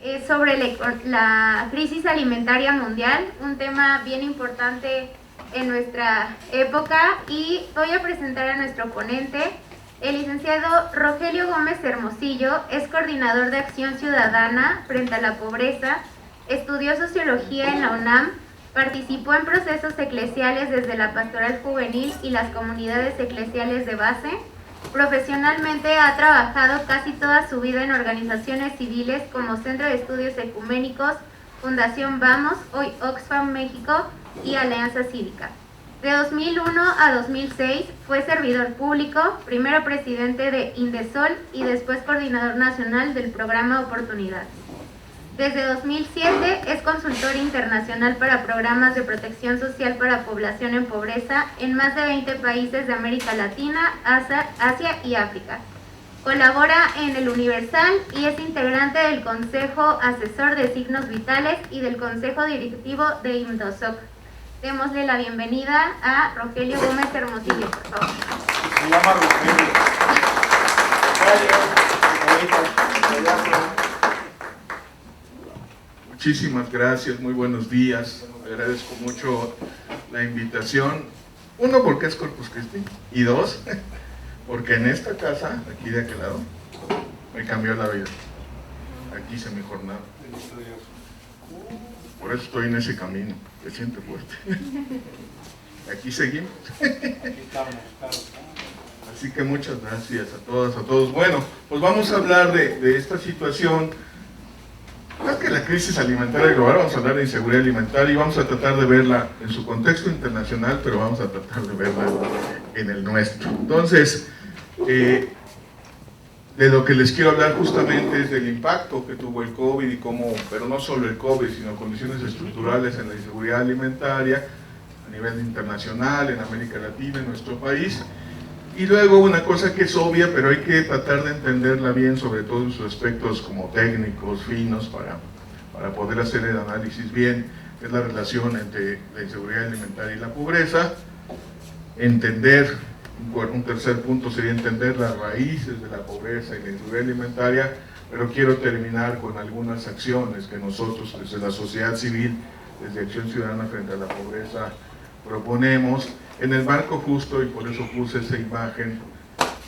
Es sobre la crisis alimentaria mundial, un tema bien importante en nuestra época, y voy a presentar a nuestro ponente. El licenciado Rogelio Gómez Hermosillo es coordinador de Acción Ciudadana frente a la pobreza, estudió sociología en la UNAM, participó en procesos eclesiales desde la pastoral juvenil y las comunidades eclesiales de base. Profesionalmente ha trabajado casi toda su vida en organizaciones civiles como Centro de Estudios Ecuménicos, Fundación Vamos, hoy Oxfam México y Alianza Cívica. De 2001 a 2006 fue servidor público, primero presidente de Indesol y después coordinador nacional del programa Oportunidad. Desde 2007 es consultor internacional para programas de protección social para población en pobreza en más de 20 países de América Latina, Asia y África. Colabora en El Universal y es integrante del Consejo Asesor de Signos Vitales y del Consejo Directivo de IMDOSOC. Démosle la bienvenida a Rogelio Gómez Hermosillo, por favor. Se llama Rogelio. Muchísimas gracias, muy buenos días. Agradezco mucho la invitación. Uno, porque es Corpus Christi. Y dos, porque en esta casa, aquí de aquel lado, me cambió la vida. Aquí hice mi jornada. Por eso estoy en ese camino, me siento fuerte. Aquí seguimos. Así que muchas gracias a todas, a todos. Bueno, pues vamos a hablar de esta situación. Más que la crisis alimentaria global, vamos a hablar de inseguridad alimentaria y vamos a tratar de verla en su contexto internacional, pero vamos a tratar de verla en el nuestro. Entonces, de lo que les quiero hablar justamente es del impacto que tuvo el COVID y cómo, pero no solo el COVID, sino condiciones estructurales en la inseguridad alimentaria a nivel internacional, en América Latina, en nuestro país. Y luego una cosa que es obvia, pero hay que tratar de entenderla bien, sobre todo en sus aspectos como técnicos, finos, para poder hacer el análisis bien, es la relación entre la inseguridad alimentaria y la pobreza. Entender, un tercer punto sería entender las raíces de la pobreza y la inseguridad alimentaria, pero quiero terminar con algunas acciones que nosotros desde la sociedad civil, desde Acción Ciudadana frente a la pobreza, proponemos en el marco justo, y por eso puse esa imagen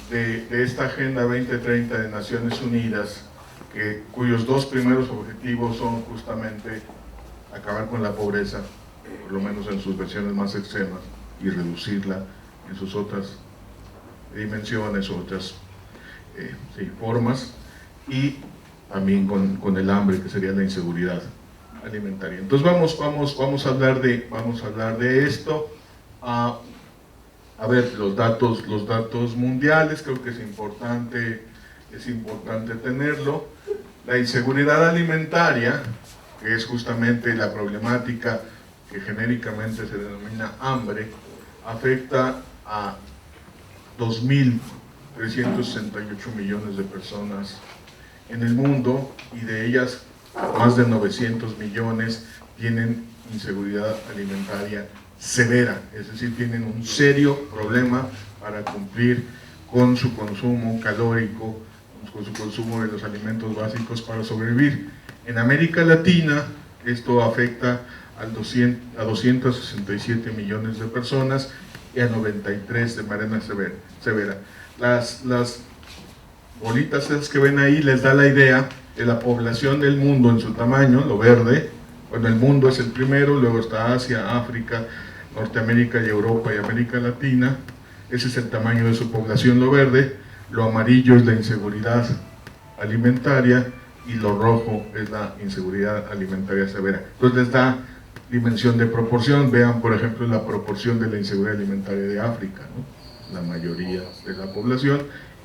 de esta Agenda 2030 de Naciones Unidas, cuyos dos primeros objetivos son justamente acabar con la pobreza, por lo menos en sus versiones más extremas, y reducirla en sus otras dimensiones, otras formas, y también con el hambre, que sería la inseguridad alimentaria. Entonces vamos a hablar de esto. A ver, los datos mundiales, creo que es importante tenerlo. La inseguridad alimentaria, que es justamente la problemática que genéricamente se denomina hambre, afecta a 2.368 millones de personas en el mundo, y de ellas más de 900 millones tienen inseguridad alimentaria severa, es decir, tienen un serio problema para cumplir con su consumo calórico, con su consumo de los alimentos básicos para sobrevivir. En América Latina esto afecta a 267 millones de personas y a 93 de manera severa. Las bolitas esas que ven ahí les da la idea de la población del mundo en su tamaño, lo verde. Bueno, el mundo es el primero, luego está Asia, África, Norteamérica y Europa y América Latina. Ese es el tamaño de su población, lo verde. Lo amarillo es la inseguridad alimentaria y lo rojo es la inseguridad alimentaria severa. Entonces les da dimensión de proporción. Vean, por ejemplo, la proporción de la inseguridad alimentaria de África, ¿no? La mayoría de la población,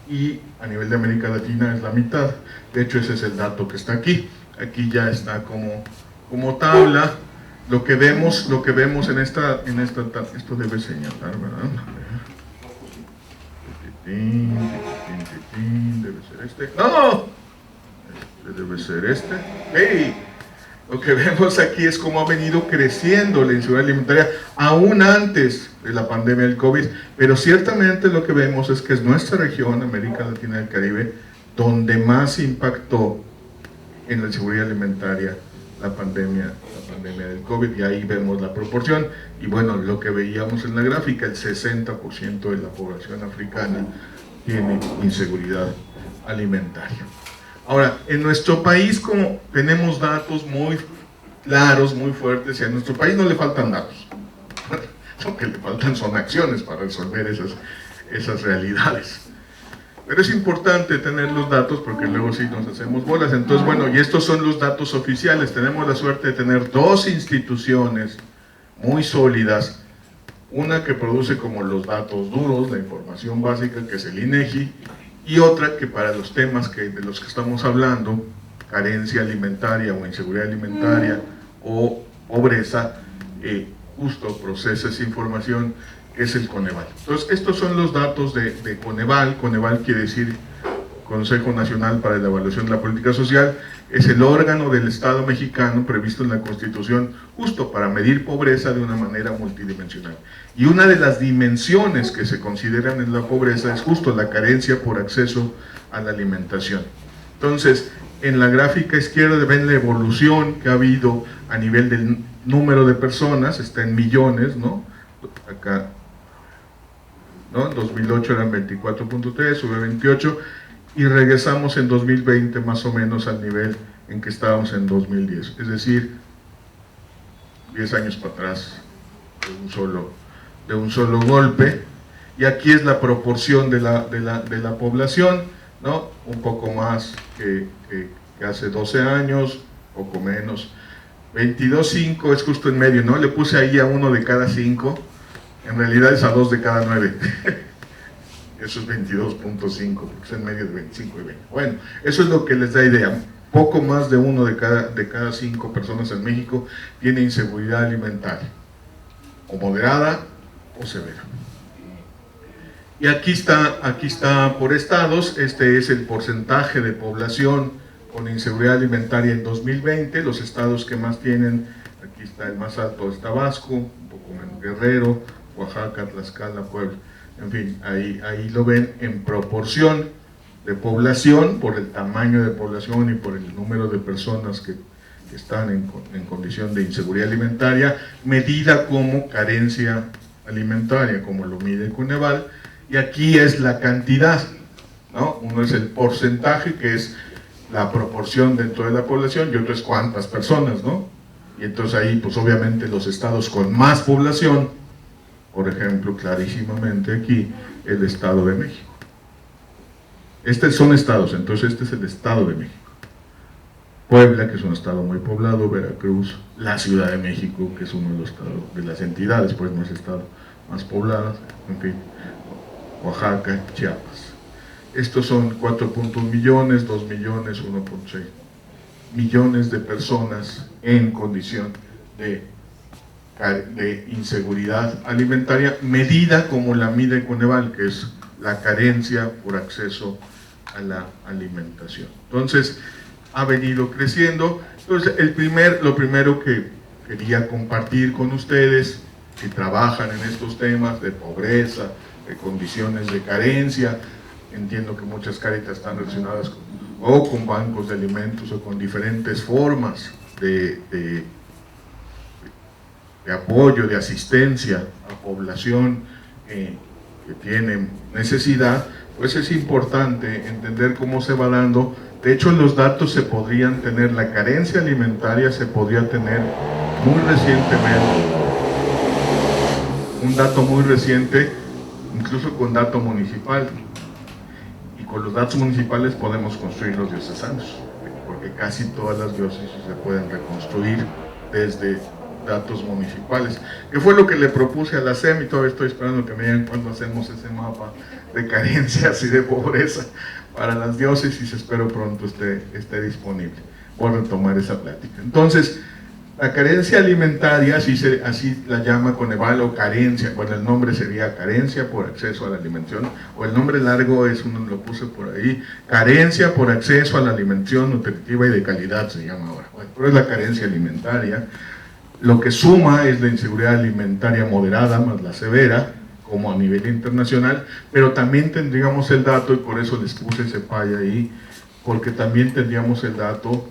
y a nivel de América Latina es la mitad. De hecho, ese es el dato que está aquí. Aquí ya está como tabla. Lo que vemos en esta, esto debe señalar, ¿verdad? Debe ser este. ¡No! Debe ser este. ¡Hey! Lo que vemos aquí es cómo ha venido creciendo la inseguridad alimentaria aún antes de la pandemia del COVID, pero ciertamente lo que vemos es que es nuestra región, América Latina y el Caribe, donde más impactó en la seguridad alimentaria la pandemia del COVID, y ahí vemos la proporción. Y bueno, lo que veíamos en la gráfica, el 60% de la población africana tiene inseguridad alimentaria. Ahora, en nuestro país, como tenemos datos muy claros, muy fuertes, y a nuestro país no le faltan datos, lo que le faltan son acciones para resolver esas realidades. Pero es importante tener los datos porque luego sí nos hacemos bolas. Entonces, bueno, y estos son los datos oficiales. Tenemos la suerte de tener dos instituciones muy sólidas, una que produce como los datos duros, la información básica, que es el INEGI, y otra que para los temas de los que estamos hablando, carencia alimentaria o inseguridad alimentaria o pobreza, justo procesa esa información, es el Coneval. Entonces, estos son los datos de Coneval. Coneval quiere decir Consejo Nacional para la Evaluación de la Política Social. Es el órgano del Estado mexicano previsto en la Constitución justo para medir pobreza de una manera multidimensional. Y una de las dimensiones que se consideran en la pobreza es justo la carencia por acceso a la alimentación. Entonces, en la gráfica izquierda ven la evolución que ha habido a nivel del número de personas, está en millones, ¿no? Acá, ¿no? En 2008 eran 24.3, sube 28, y regresamos en 2020 más o menos al nivel en que estábamos en 2010, es decir, 10 años para atrás, de un solo golpe. Y aquí es la proporción de la población, ¿no? Un poco más que hace 12 años, poco menos. 22.5 es justo en medio, ¿no? Le puse ahí a 1 de cada 5, en realidad es a 2 de cada 9. Eso es 22.5, porque es en medio de 25 y 20. Bueno, eso es lo que les da idea. Poco más de 1 de cada 5 personas en México tiene inseguridad alimentaria, o moderada o severa. Y aquí está por estados. Este es el porcentaje de población con inseguridad alimentaria en 2020, los estados que más tienen, aquí está el más alto, es Tabasco, un poco menos Guerrero, Oaxaca, Tlaxcala, Puebla, en fin, ahí lo ven en proporción de población, por el tamaño de población y por el número de personas que están en condición de inseguridad alimentaria, medida como carencia alimentaria, como lo mide el Coneval, y aquí es la cantidad, ¿no? Uno es el porcentaje, que es la proporción dentro de la población, y otro es cuántas personas, ¿no? Y entonces ahí, pues obviamente los estados con más población, por ejemplo, clarísimamente aquí, el Estado de México. Estos son estados, entonces este es el Estado de México. Puebla, que es un estado muy poblado, Veracruz, la Ciudad de México, que es uno de los estados, de las entidades, pues más estados más pobladas, en fin, Oaxaca, Chiapas. Estos son 4.1 millones, 2 millones, 1.6 millones de personas en condición de inseguridad alimentaria, medida como la mide Coneval, que es la carencia por acceso a la alimentación. Entonces, ha venido creciendo. Entonces, lo primero que quería compartir con ustedes, que trabajan en estos temas de pobreza, de condiciones de carencia, entiendo que muchas Cáritas están relacionadas con bancos de alimentos o con diferentes formas de apoyo, de asistencia a población que tiene necesidad, pues es importante entender cómo se va dando. De hecho, los datos se podrían tener, la carencia alimentaria se podría tener muy recientemente, un dato muy reciente, incluso con dato municipal. Y con los datos municipales podemos construir los diocesanos, porque casi todas las diócesis se pueden reconstruir desde datos municipales, que fue lo que le propuse a la SEM, y todavía estoy esperando que me digan cuándo hacemos ese mapa de carencias y de pobreza para las diócesis. Espero pronto esté disponible. Voy a retomar esa plática. Entonces, la carencia alimentaria, así la llama Coneval, o carencia, bueno, el nombre sería carencia por acceso a la alimentación, o el nombre largo es uno, lo puse por ahí, carencia por acceso a la alimentación nutritiva y de calidad se llama ahora. Bueno, pero es la carencia alimentaria. Lo que suma es la inseguridad alimentaria moderada más la severa, como a nivel internacional, pero también tendríamos el dato, y por eso les puse ese pay ahí, porque también tendríamos el dato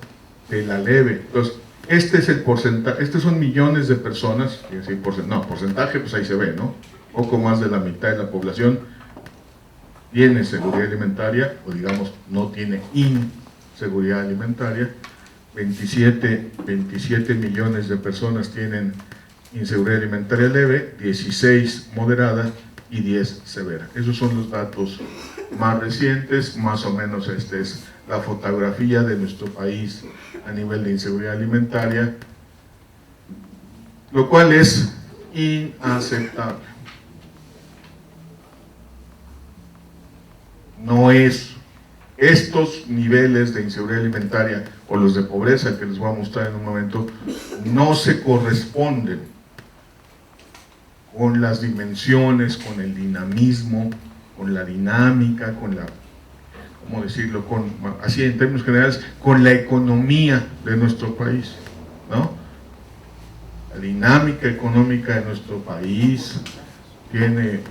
de la leve. Entonces, este es el porcentaje, estos son millones de personas, porcentaje, pues ahí se ve, ¿no? Poco más de la mitad de la población tiene seguridad alimentaria, o digamos, no tiene inseguridad alimentaria. 27 millones de personas tienen inseguridad alimentaria leve, 16 moderada y 10 severa. Esos son los datos más recientes, más o menos esta es la fotografía de nuestro país a nivel de inseguridad alimentaria, lo cual es inaceptable. No es estos niveles de inseguridad alimentaria o los de pobreza que les voy a mostrar en un momento, no se corresponden con las dimensiones, con el dinamismo, con la dinámica, con la, ¿cómo decirlo?, así en términos generales, con la economía de nuestro país, ¿no? La dinámica económica de nuestro país tiene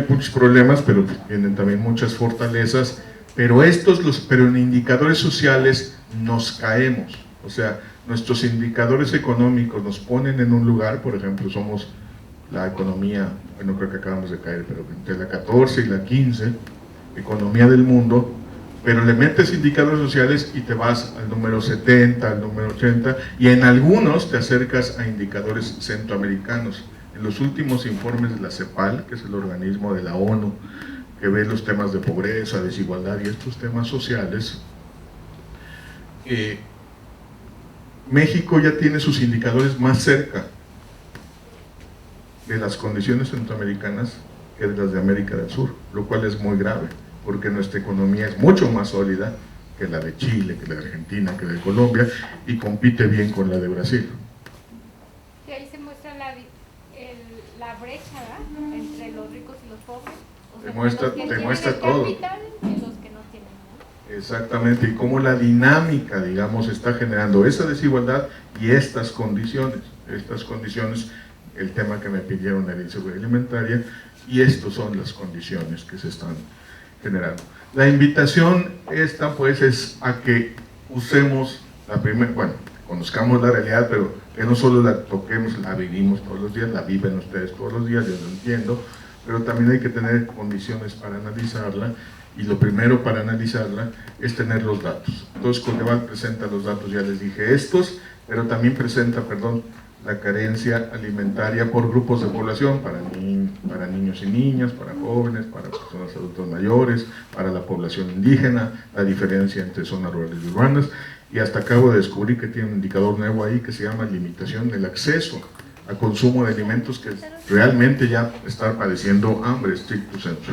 muchos problemas, pero tienen también muchas fortalezas, pero en indicadores sociales nos caemos, o sea, nuestros indicadores económicos nos ponen en un lugar, por ejemplo, somos la economía, bueno, creo que acabamos de caer, pero entre la 14 y la 15, economía del mundo, pero le metes indicadores sociales y te vas al número 70, al número 80, y en algunos te acercas a indicadores centroamericanos. En los últimos informes de la CEPAL, que es el organismo de la ONU, que ve los temas de pobreza, desigualdad y estos temas sociales, México ya tiene sus indicadores más cerca de las condiciones centroamericanas que de las de América del Sur, lo cual es muy grave, porque nuestra economía es mucho más sólida que la de Chile, que la de Argentina, que la de Colombia, y compite bien con la de Brasil. Y ahí se muestra la brecha, ¿verdad?, entre los ricos y los pobres. O sea, te muestra todo. Capital y los que no tienen, ¿no? Exactamente, y cómo la dinámica, digamos, está generando esa desigualdad y estas condiciones, el tema que me pidieron de la inseguridad alimentaria, y estas son las condiciones que se están generando. La invitación esta, pues, es a que usemos conozcamos la realidad, pero que no solo la toquemos, la vivimos todos los días, la viven ustedes todos los días, yo lo entiendo, pero también hay que tener condiciones para analizarla, y lo primero para analizarla es tener los datos. Entonces, Coneval presenta los datos, ya les dije estos, pero también presenta, la carencia alimentaria por grupos de población, para niños y niñas, para jóvenes, para personas adultos mayores, para la población indígena, la diferencia entre zonas rurales y urbanas, y hasta acabo de descubrir que tiene un indicador nuevo ahí que se llama limitación del acceso a consumo de alimentos, que realmente ya está padeciendo hambre, stricto sensu.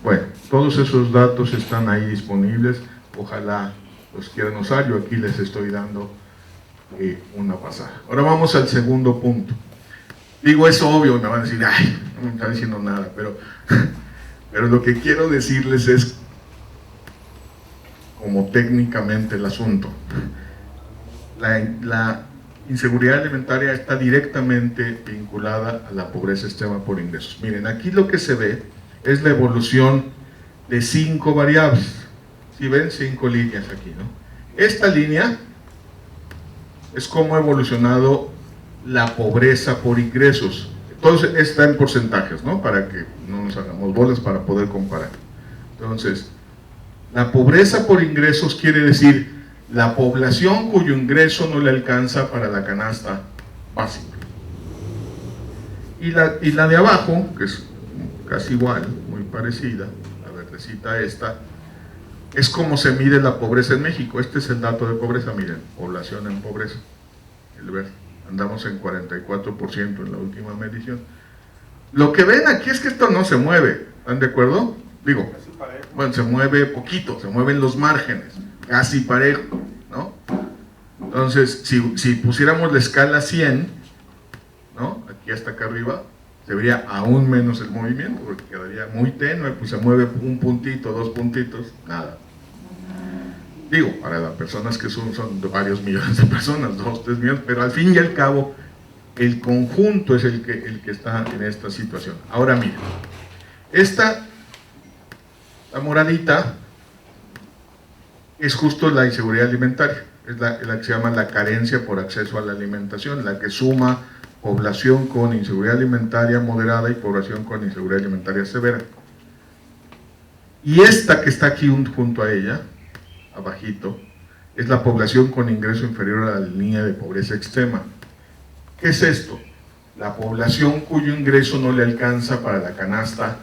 Bueno, todos esos datos están ahí disponibles, ojalá los quieran usar, yo aquí les estoy dando una pasada. Ahora vamos al segundo punto. Digo, es obvio, me van a decir, ay, no me está diciendo nada, pero lo que quiero decirles es como técnicamente el asunto. La inseguridad alimentaria está directamente vinculada a la pobreza extrema por ingresos. Miren, aquí lo que se ve es la evolución de 5 variables. Si ven, 5 líneas aquí, ¿no? Esta línea es cómo ha evolucionado la pobreza por ingresos. Entonces, está en porcentajes, ¿no? Para que no nos hagamos bolas, para poder comparar. Entonces, la pobreza por ingresos quiere decir la población cuyo ingreso no le alcanza para la canasta básica. Y la de abajo, que es casi igual, muy parecida, la verdecita esta, es como se mide la pobreza en México. Este es el dato de pobreza, miren, población en pobreza, el verde. Andamos en 44% en la última medición. Lo que ven aquí es que esto no se mueve, ¿están de acuerdo? Digo, bueno, se mueve poquito, se mueven los márgenes, casi parejo, ¿no? Entonces, si pusiéramos la escala 100, ¿no? Aquí hasta acá arriba, se vería aún menos el movimiento, porque quedaría muy tenue, pues se mueve un puntito, 2 puntitos, nada. Digo, para las personas que son de varios millones de personas, 2, 3 millones, pero al fin y al cabo, el conjunto es el que está en esta situación. Ahora miren, la moradita es justo la inseguridad alimentaria. es la que se llama la carencia por acceso a la alimentación, la que suma población con inseguridad alimentaria moderada y población con inseguridad alimentaria severa. Y esta que está aquí junto a ella, abajito, es la población con ingreso inferior a la línea de pobreza extrema. ¿Qué es esto? La población cuyo ingreso no le alcanza para la canasta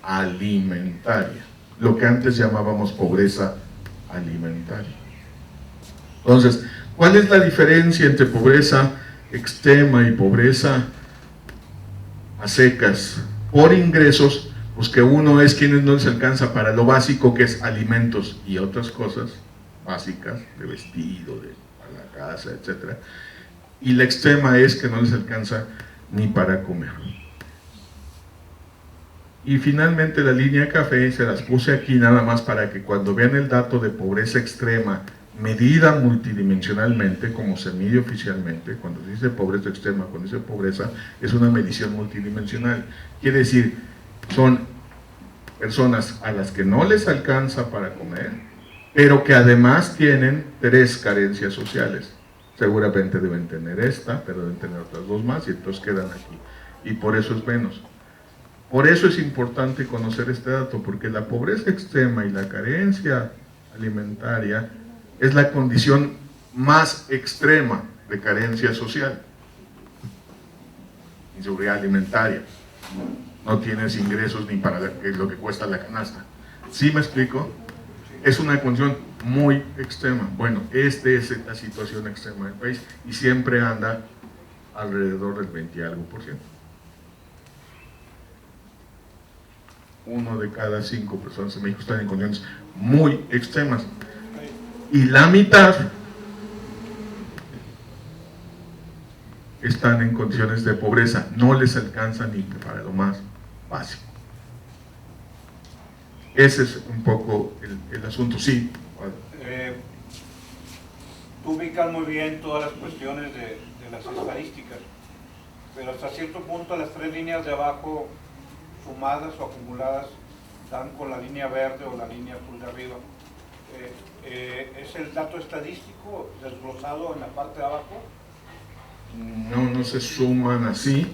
alimentaria, lo que antes llamábamos pobreza alimentaria. Entonces, ¿cuál es la diferencia entre pobreza extrema y pobreza a secas? Por ingresos, pues que uno es quienes no les alcanza para lo básico, que es alimentos y otras cosas básicas, de vestido, para la casa, etc. Y la extrema es que no les alcanza ni para comer. Y finalmente la línea café se las puse aquí nada más para que cuando vean el dato de pobreza extrema medida multidimensionalmente, como se mide oficialmente, cuando se dice pobreza extrema, cuando se dice pobreza, es una medición multidimensional. Quiere decir, son personas a las que no les alcanza para comer, pero que además tienen 3 carencias sociales. Seguramente deben tener esta, pero deben tener otras 2 más, y entonces quedan aquí. Y por eso es menos. Por eso es importante conocer este dato, porque la pobreza extrema y la carencia alimentaria es la condición más extrema de carencia social. Inseguridad alimentaria. No tienes ingresos ni para lo que cuesta la canasta. ¿Sí me explico? Es una condición muy extrema. Bueno, esta es la situación extrema del país y siempre anda alrededor del 20 y algo %. 1 de cada 5 personas en México están en condiciones muy extremas. Y la mitad están en condiciones de pobreza, no les alcanza ni para lo más básico. Ese es un poco el asunto, sí. Tú ubicas muy bien todas las cuestiones de las estadísticas, pero hasta cierto punto las 3 líneas de abajo, sumadas o acumuladas, dan con la línea verde o la línea azul de arriba. ¿Es el dato estadístico desglosado en la parte de abajo? No se suman así,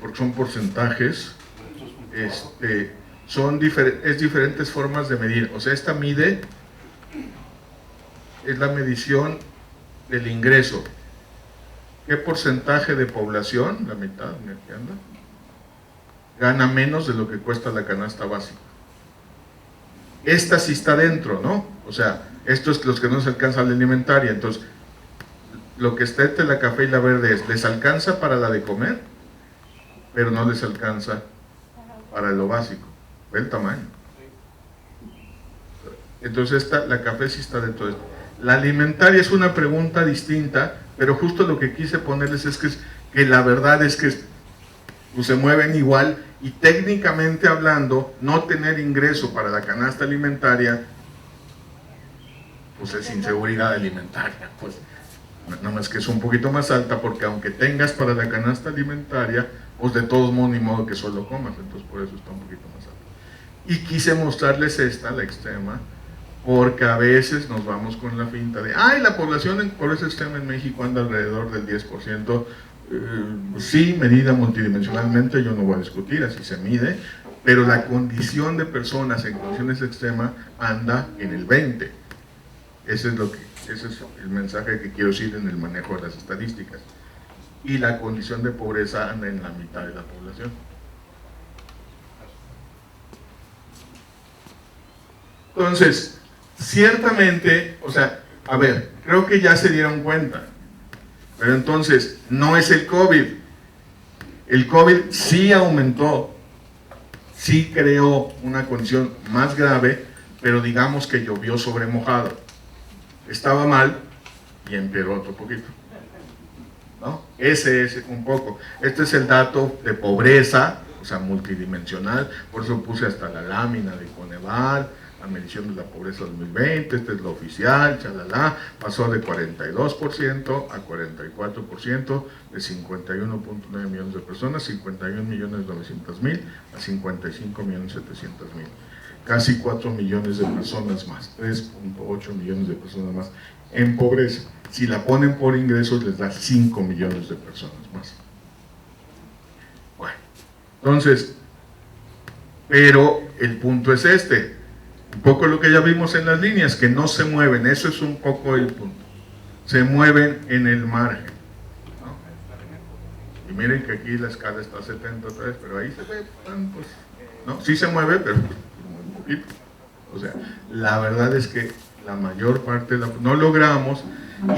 porque son porcentajes, es diferentes formas de medir. O sea, esta mide, es la medición del ingreso. ¿Qué porcentaje de población, la mitad, aquí anda, gana menos de lo que cuesta la canasta básica? Esta sí está dentro, ¿no? O sea, esto es los que no se alcanza la alimentaria. Entonces, lo que está entre la café y la verde es, les alcanza para la de comer, pero no les alcanza para lo básico. Ve el tamaño. Entonces, la café sí está dentro de esto. La alimentaria es una pregunta distinta, pero justo lo que quise ponerles es que la verdad es que pues, se mueven igual, y técnicamente hablando, no tener ingreso para la canasta alimentaria pues es inseguridad alimentaria, pues nada más que es un poquito más alta, porque aunque tengas para la canasta alimentaria, pues de todos modos ni modo que solo comas, entonces por eso está un poquito más alta. Y quise mostrarles esta, la extrema, porque a veces nos vamos con la finta de la población en pobreza extrema en México anda alrededor del 10%, sí, medida multidimensionalmente, yo no voy a discutir, así se mide, pero la condición de personas en condiciones extremas anda en el 20%. Ese es el mensaje que quiero decir en el manejo de las estadísticas. Y la condición de pobreza anda en la mitad de la población. Entonces, ciertamente, o sea, a ver, creo que ya se dieron cuenta, pero entonces, no es el COVID. El COVID sí aumentó, sí creó una condición más grave, pero digamos que llovió sobre mojado. Estaba mal y empeoró otro poquito, ¿no? Ese es un poco. Este es el dato de pobreza, o o sea, multidimensional, por eso puse hasta la lámina de Coneval, la medición de la pobreza 2020, esta es la oficial, chalala, pasó de 42% a 44%, de 51.9 millones de personas, 51.900.000 a 55.700.000. Casi 4 millones de personas más, 3.8 millones de personas más en pobreza. Si la ponen por ingresos les da 5 millones de personas más. Bueno, entonces, pero el punto es este, un poco lo que ya vimos en las líneas, que no se mueven, eso es un poco el punto, se mueven en el margen, ¿no? Y miren que aquí la escala está a 70 otra vez, pero ahí se ve, pues, ¿no? Sí se mueve, pero muy poquito. O sea, la verdad es que la mayor parte no logramos,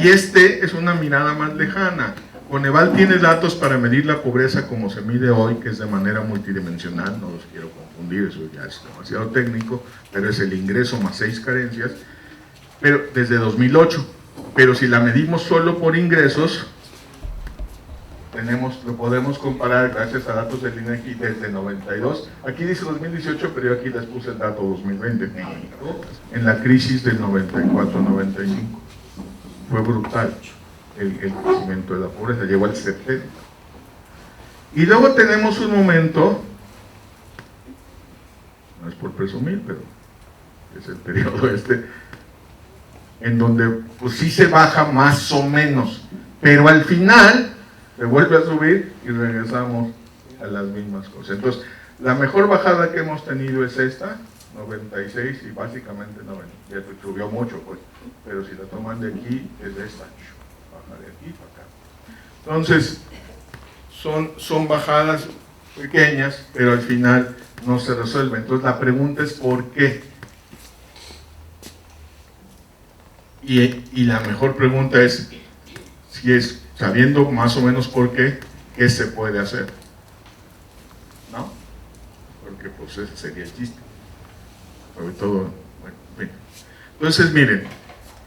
y es una mirada más lejana. Coneval tiene datos para medir la pobreza como se mide hoy, que es de manera multidimensional, no los quiero confundir, eso ya es demasiado técnico, pero es el ingreso más 6 carencias, pero desde 2008, pero si la medimos solo por ingresos, lo podemos comparar gracias a datos del INEGI desde 92, aquí dice 2018, pero yo aquí les puse el dato 2020, en la crisis del 94-95, fue brutal el crecimiento de la pobreza, llegó al 70. Y luego tenemos un momento, no es por presumir, pero es el periodo en donde pues sí se baja más o menos, pero al final se vuelve a subir y regresamos a las mismas cosas. Entonces, la mejor bajada que hemos tenido es esta, 96 y básicamente 90, ya subió mucho pues, pero si la toman de aquí es esta, baja de aquí para acá. Entonces, son bajadas pequeñas, pero al final no se resuelven. Entonces la pregunta es ¿por qué? Y la mejor pregunta es, si es sabiendo más o menos por qué, ¿qué se puede hacer? ¿No? Porque pues ese sería el chiste. Sobre todo, bueno, bien. Entonces miren,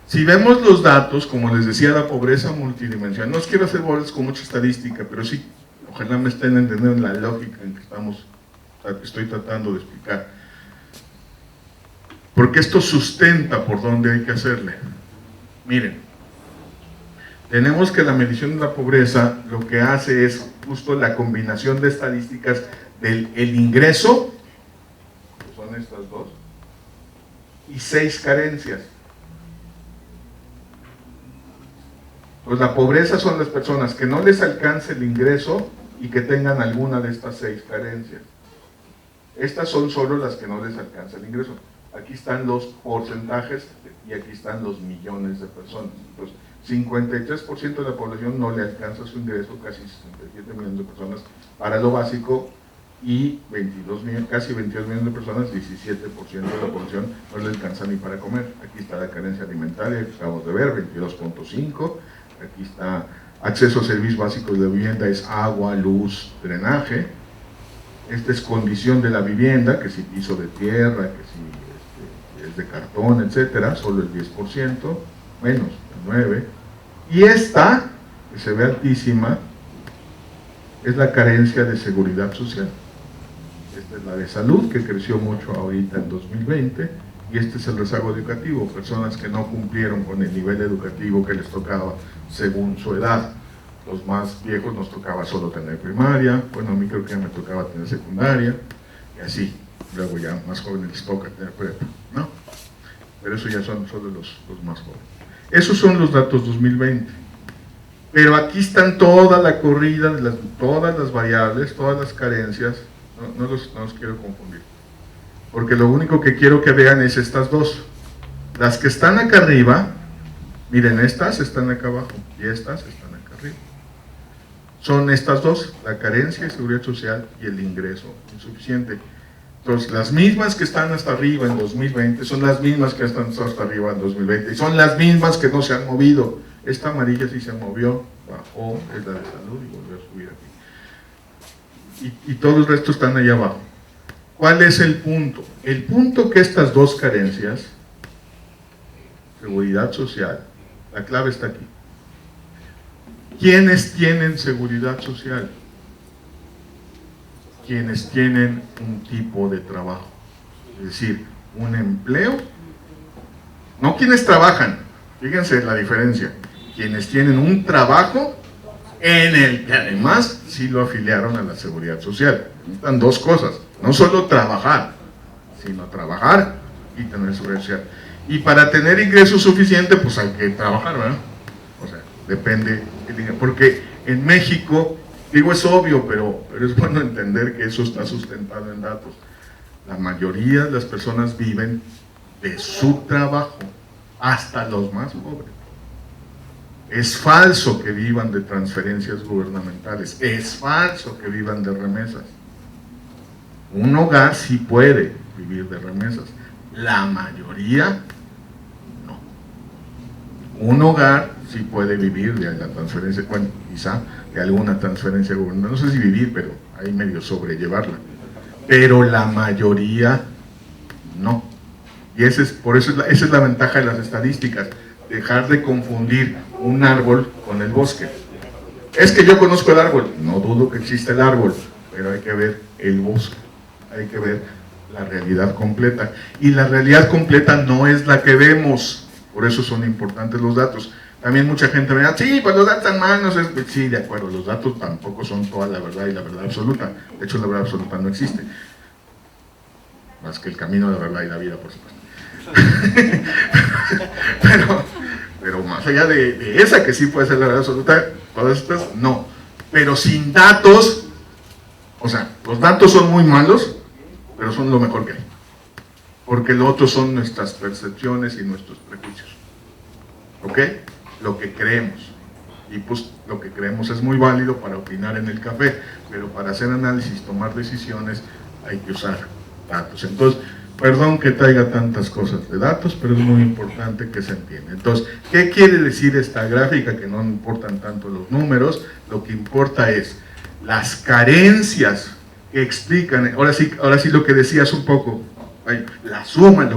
si vemos los datos, como les decía, la pobreza multidimensional, no os quiero hacer bolas con mucha estadística, pero sí, ojalá me estén entendiendo la lógica en que estoy tratando de explicar. Porque esto sustenta por dónde hay que hacerle. Miren, tenemos que la medición de la pobreza lo que hace es justo la combinación de estadísticas del ingreso, que son estas dos, y 6 carencias. Pues la pobreza son las personas que no les alcance el ingreso y que tengan alguna de estas 6 carencias. Estas son solo las que no les alcanza el ingreso. Aquí están los porcentajes y aquí están los millones de personas. Entonces, 53% de la población no le alcanza su ingreso, casi 67 millones de personas para lo básico, y casi 22 millones de personas, 17% de la población no le alcanza ni para comer. Aquí está la carencia alimentaria que acabamos de ver, 22.5. Aquí está acceso a servicios básicos de vivienda, es agua, luz, drenaje. Esta es condición de la vivienda, que si piso de tierra, que si es de cartón, etcétera, solo el 10%, menos el 9%. Y esta, que se ve altísima, es la carencia de seguridad social. Esta es la de salud, que creció mucho ahorita en 2020, y este es el rezago educativo, personas que no cumplieron con el nivel educativo que les tocaba según su edad. Los más viejos nos tocaba solo tener primaria, bueno, a mí creo que ya me tocaba tener secundaria, y así, luego ya más jóvenes les toca tener prepa, ¿no? Pero eso ya son solo los más jóvenes. Esos son los datos 2020. Pero aquí están toda la corrida, todas las variables, todas las carencias, no los quiero confundir. Porque lo único que quiero que vean es estas dos. Las que están acá arriba, miren, estas están acá abajo y estas están acá arriba. Son estas dos, la carencia de seguridad social y el ingreso insuficiente. Entonces, las mismas que están hasta arriba en 2020 son las mismas que están hasta arriba en 2020 y son las mismas que no se han movido. Esta amarilla sí se movió, bajó, es la de salud y volvió a subir aquí. Y todo el resto están allá abajo. ¿Cuál es el punto? El punto que estas dos carencias, seguridad social, la clave está aquí. ¿Quiénes tienen seguridad social? quienes tienen un tipo de trabajo, es decir, un empleo, no quienes trabajan, fíjense la diferencia, quienes tienen un trabajo en el que además sí lo afiliaron a la seguridad social. Necesitan dos cosas, no solo trabajar, sino trabajar y tener seguridad social. Y para tener ingresos suficientes, pues hay que trabajar, ¿verdad? O sea, depende, porque en México, digo, es obvio, pero es bueno entender que eso está sustentado en datos. La mayoría de las personas viven de su trabajo, hasta los más pobres. Es falso que vivan de transferencias gubernamentales, es falso que vivan de remesas. Un hogar sí puede vivir de remesas, la mayoría no. Un hogar sí puede vivir de la transferencia, bueno, quizá de alguna transferencia gubernamental, no sé si vivir, pero hay medio sobrellevarla, pero la mayoría no. Y esa es la ventaja de las estadísticas, dejar de confundir un árbol con el bosque. Es que yo conozco el árbol, no dudo que existe el árbol, pero hay que ver el bosque, hay que ver la realidad completa. Y la realidad completa no es la que vemos, por eso son importantes los datos. También mucha gente me dice, sí, pues los datos están mal, no sé. Sí, de acuerdo, los datos tampoco son toda la verdad y la verdad absoluta. De hecho, la verdad absoluta no existe. Más que el camino de la verdad y la vida, por supuesto. pero más allá de esa que sí puede ser la verdad absoluta, todas estas no. Pero sin datos, o sea, los datos son muy malos, pero son lo mejor que hay. Porque lo otro son nuestras percepciones y nuestros prejuicios. ¿Ok? Lo que creemos. Y pues lo que creemos es muy válido para opinar en el café, pero para hacer análisis, tomar decisiones, hay que usar datos. Entonces, perdón que traiga tantas cosas de datos, pero es muy importante que se entienda. Entonces, ¿qué quiere decir esta gráfica? Que no importan tanto los números, lo que importa es las carencias que explican, ahora sí lo que decías un poco, la suma,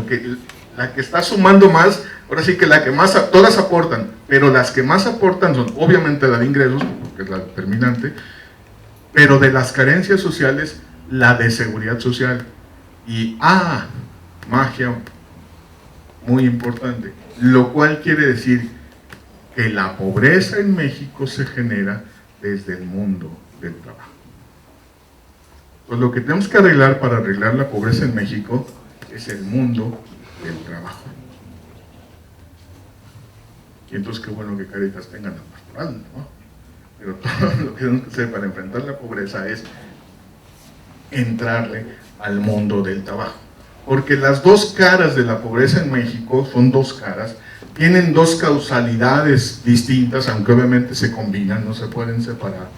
la que está sumando más, ahora sí que la que más, todas aportan, pero las que más aportan son obviamente la de ingresos, porque es la determinante, pero de las carencias sociales, la de seguridad social. Y magia muy importante, lo cual quiere decir que la pobreza en México se genera desde el mundo del trabajo. Pues lo que tenemos que arreglar para arreglar la pobreza en México es el mundo del trabajo. Y entonces qué bueno que Cáritas tenga la pastoral, ¿no? Pero todo lo que tenemos que hacer para enfrentar la pobreza es entrarle al mundo del trabajo. Porque las dos caras de la pobreza en México son dos caras, tienen dos causalidades distintas, aunque obviamente se combinan, no se pueden separar.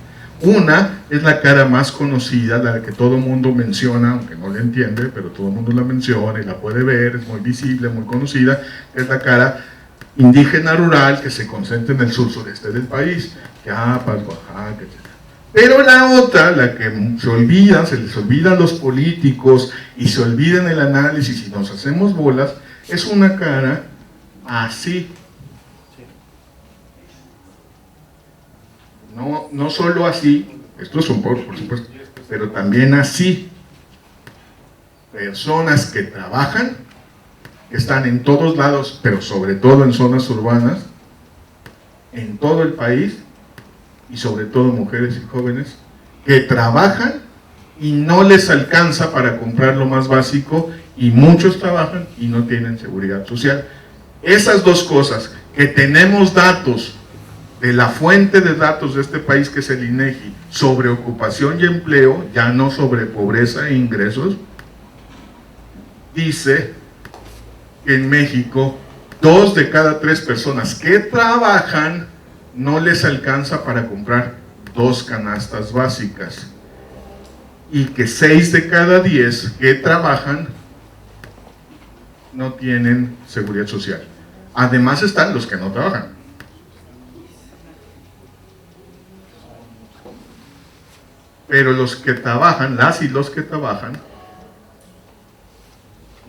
Una es la cara más conocida, la que todo el mundo menciona, aunque no la entiende, pero todo el mundo la menciona y la puede ver, es muy visible, muy conocida, es la cara indígena rural que se concentra en el sur-sureste del país, Chiapas, Oaxaca, etc. Pero la otra, la que se les olvidan los políticos y se olvidan el análisis y nos hacemos bolas, es una cara así. No solo así, esto es un poco, por supuesto, pero también así. Personas que trabajan, que están en todos lados, pero sobre todo en zonas urbanas, en todo el país, y sobre todo mujeres y jóvenes, que trabajan y no les alcanza para comprar lo más básico, y muchos trabajan y no tienen seguridad social. Esas dos cosas, que tenemos datos de la fuente de datos de este país, que es el INEGI, sobre ocupación y empleo, ya no sobre pobreza e ingresos, dice que en México 2 de cada 3 personas que trabajan no les alcanza para comprar 2 canastas básicas, y que 6 de cada 10 que trabajan no tienen seguridad social. Además están los que no trabajan. Pero los que trabajan, las y los que trabajan,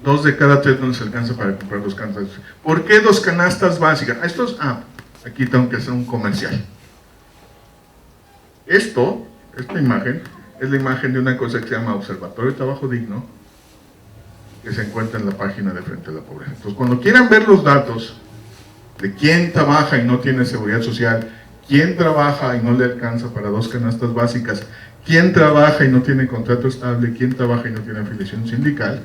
2 de cada 3 no les alcanza para comprar 2 canastas. ¿Por qué 2 canastas básicas? Aquí tengo que hacer un comercial. Esta imagen es la imagen de una cosa que se llama Observatorio de Trabajo Digno, que se encuentra en la página de Frente a la Pobreza. Entonces, cuando quieran ver los datos de quién trabaja y no tiene seguridad social, quién trabaja y no le alcanza para 2 canastas básicas, quién trabaja y no tiene contrato estable, quién trabaja y no tiene afiliación sindical,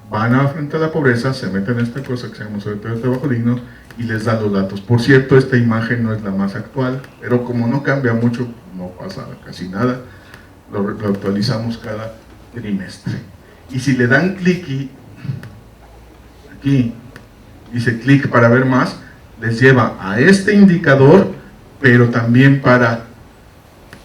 van a Frente a la Pobreza, se meten en esta cosa que se llama Observatorio de Trabajo Digno y les da los datos. Por cierto, esta imagen no es la más actual, pero como no cambia mucho, no pasa casi nada, lo actualizamos cada trimestre. Y si le dan clic y aquí dice clic para ver más, les lleva a este indicador, pero también para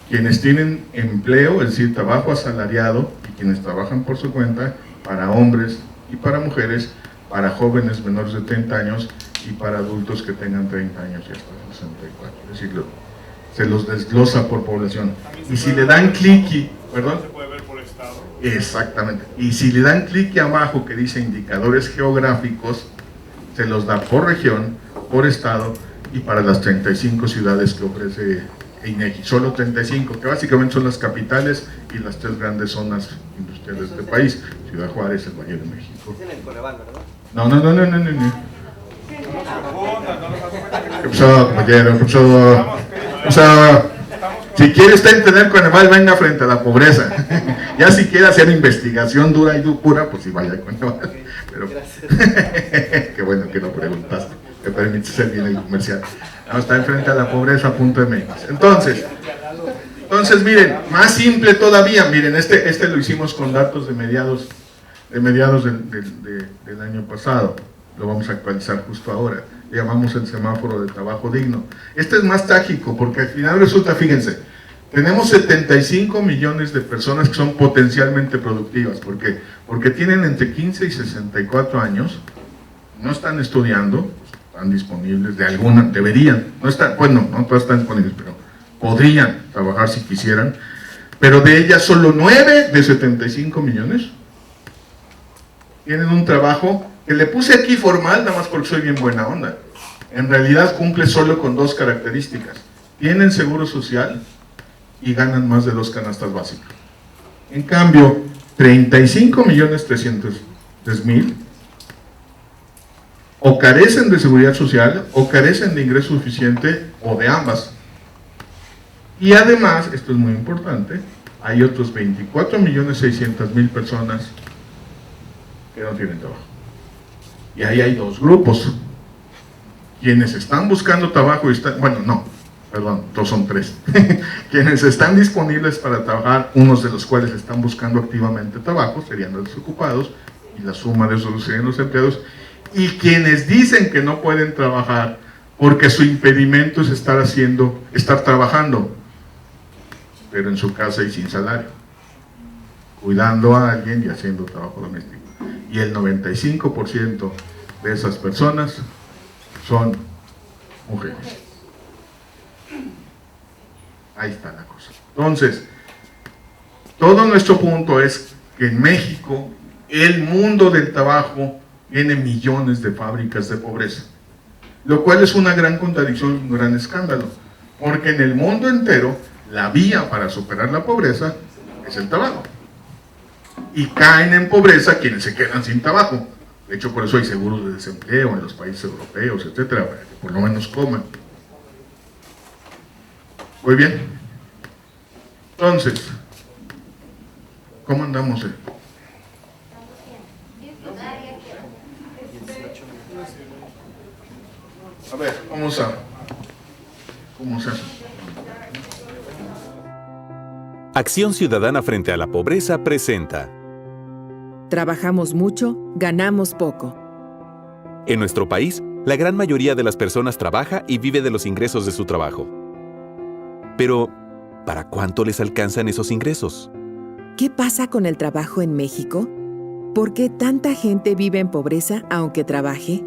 quienes tienen empleo, es decir, trabajo asalariado, y quienes trabajan por su cuenta, para hombres y para mujeres, para jóvenes menores de 30 años y para adultos que tengan 30 años y hasta 64. Es decir, se los desglosa por población. Y si le dan clic y... ¿Perdón? ¿Se puede ver por estado? Exactamente. Y si le dan clic abajo que dice indicadores geográficos, se los da por región, por estado y para las 35 ciudades que ofrece INEGI. Solo 35, que básicamente son las capitales y las 3 grandes zonas industriales de este país. Ciudad Juárez, el Valle de México. Es en el Coneval, ¿verdad? No. ¿Qué pasó, compañero? ¿Qué pasó? Si quiere usted entender Coneval, venga Frente a la Pobreza. Ya si quiere hacer investigación dura y pura, pues sí vaya a Coneval. Pero qué bueno que lo preguntaste. Me permite ser bien el comercial. No, está en Frente a la Pobreza.mx. Entonces, miren, más simple todavía. Miren, este lo hicimos con datos de mediados del año pasado. Lo vamos a actualizar justo ahora. Le llamamos el semáforo de trabajo digno. Este es más trágico porque al final resulta, fíjense, tenemos 75 millones de personas que son potencialmente productivas. ¿Por qué? Porque tienen entre 15 y 64 años, no están estudiando, están disponibles de alguna, deberían, no están, bueno, no todas están disponibles, pero podrían trabajar si quisieran, pero de ellas solo 9 de 75 millones tienen un trabajo que le puse aquí formal, nada más porque soy bien buena onda. En realidad cumple solo con 2 características. Tienen seguro social y ganan más de 2 canastas básicas. En cambio, 35.300.000 o carecen de seguridad social, o carecen de ingreso suficiente, o de ambas. Y además, esto es muy importante, hay otros 24.600.000 personas que no tienen trabajo. Y ahí hay 2 grupos. Quienes están buscando trabajo y están, bueno, no, perdón, son 3. Quienes están disponibles para trabajar, unos de los cuales están buscando activamente trabajo, serían los desocupados, y la suma de esos serían los empleados, y quienes dicen que no pueden trabajar porque su impedimento es estar trabajando, pero en su casa y sin salario, cuidando a alguien y haciendo trabajo doméstico. Y el 95% de esas personas son mujeres. Ahí está la cosa. Entonces, todo nuestro punto es que en México el mundo del trabajo tiene millones de fábricas de pobreza, lo cual es una gran contradicción, un gran escándalo, porque en el mundo entero la vía para superar la pobreza es el trabajo. Y caen en pobreza quienes se quedan sin trabajo. De hecho, por eso hay seguros de desempleo en los países europeos, etcétera, para que por lo menos coman. Muy bien. Entonces, ¿cómo andamos? A ver, vamos a... ¿Cómo se hace? Acción Ciudadana Frente a la Pobreza presenta. Trabajamos mucho, ganamos poco. En nuestro país, la gran mayoría de las personas trabaja y vive de los ingresos de su trabajo. Pero, ¿para cuánto les alcanzan esos ingresos? ¿Qué pasa con el trabajo en México? ¿Por qué tanta gente vive en pobreza aunque trabaje?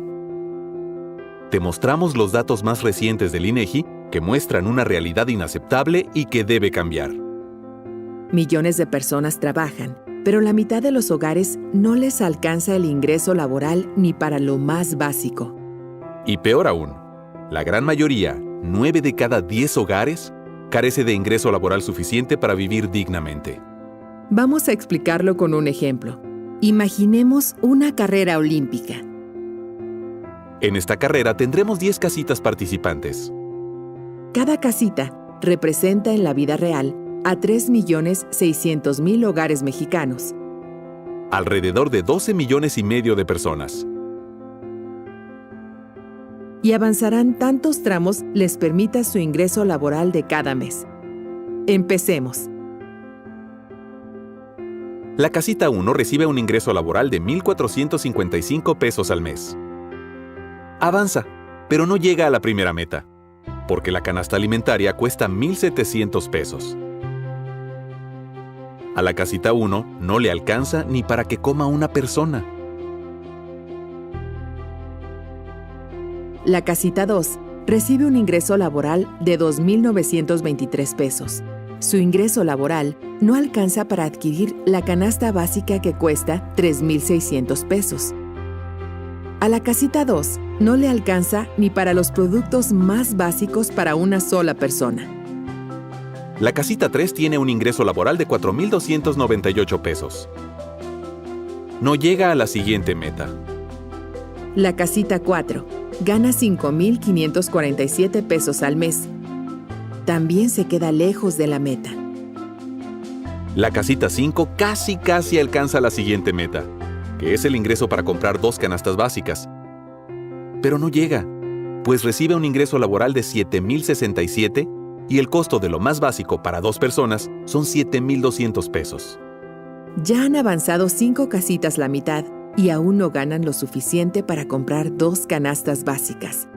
Te mostramos los datos más recientes del INEGI que muestran una realidad inaceptable y que debe cambiar. Millones de personas trabajan, pero la mitad de los hogares no les alcanza el ingreso laboral ni para lo más básico. Y peor aún, la gran mayoría, 9 de cada 10 hogares, carece de ingreso laboral suficiente para vivir dignamente. Vamos a explicarlo con un ejemplo. Imaginemos una carrera olímpica. En esta carrera tendremos 10 casitas participantes. Cada casita representa en la vida real a 3.600.000 hogares mexicanos. Alrededor de 12 millones y medio de personas. Y avanzarán tantos tramos les permita su ingreso laboral de cada mes. Empecemos. La casita 1 recibe un ingreso laboral de 1,455 pesos al mes. Avanza, pero no llega a la primera meta, porque la canasta alimentaria cuesta 1,700 pesos. A la casita 1 no le alcanza ni para que coma una persona. La casita 2 recibe un ingreso laboral de 2.923 pesos. Su ingreso laboral no alcanza para adquirir la canasta básica que cuesta 3.600 pesos. A la casita 2 no le alcanza ni para los productos más básicos para una sola persona. La casita 3 tiene un ingreso laboral de 4,298 pesos. No llega a la siguiente meta. La casita 4 gana 5.547 pesos al mes. También se queda lejos de la meta. La casita 5 casi alcanza la siguiente meta, que es el ingreso para comprar 2 canastas básicas. Pero no llega, pues recibe un ingreso laboral de 7,067 y el costo de lo más básico para 2 personas son 7,200 pesos. Ya han avanzado 5 casitas la mitad y aún no ganan lo suficiente para comprar 2 canastas básicas.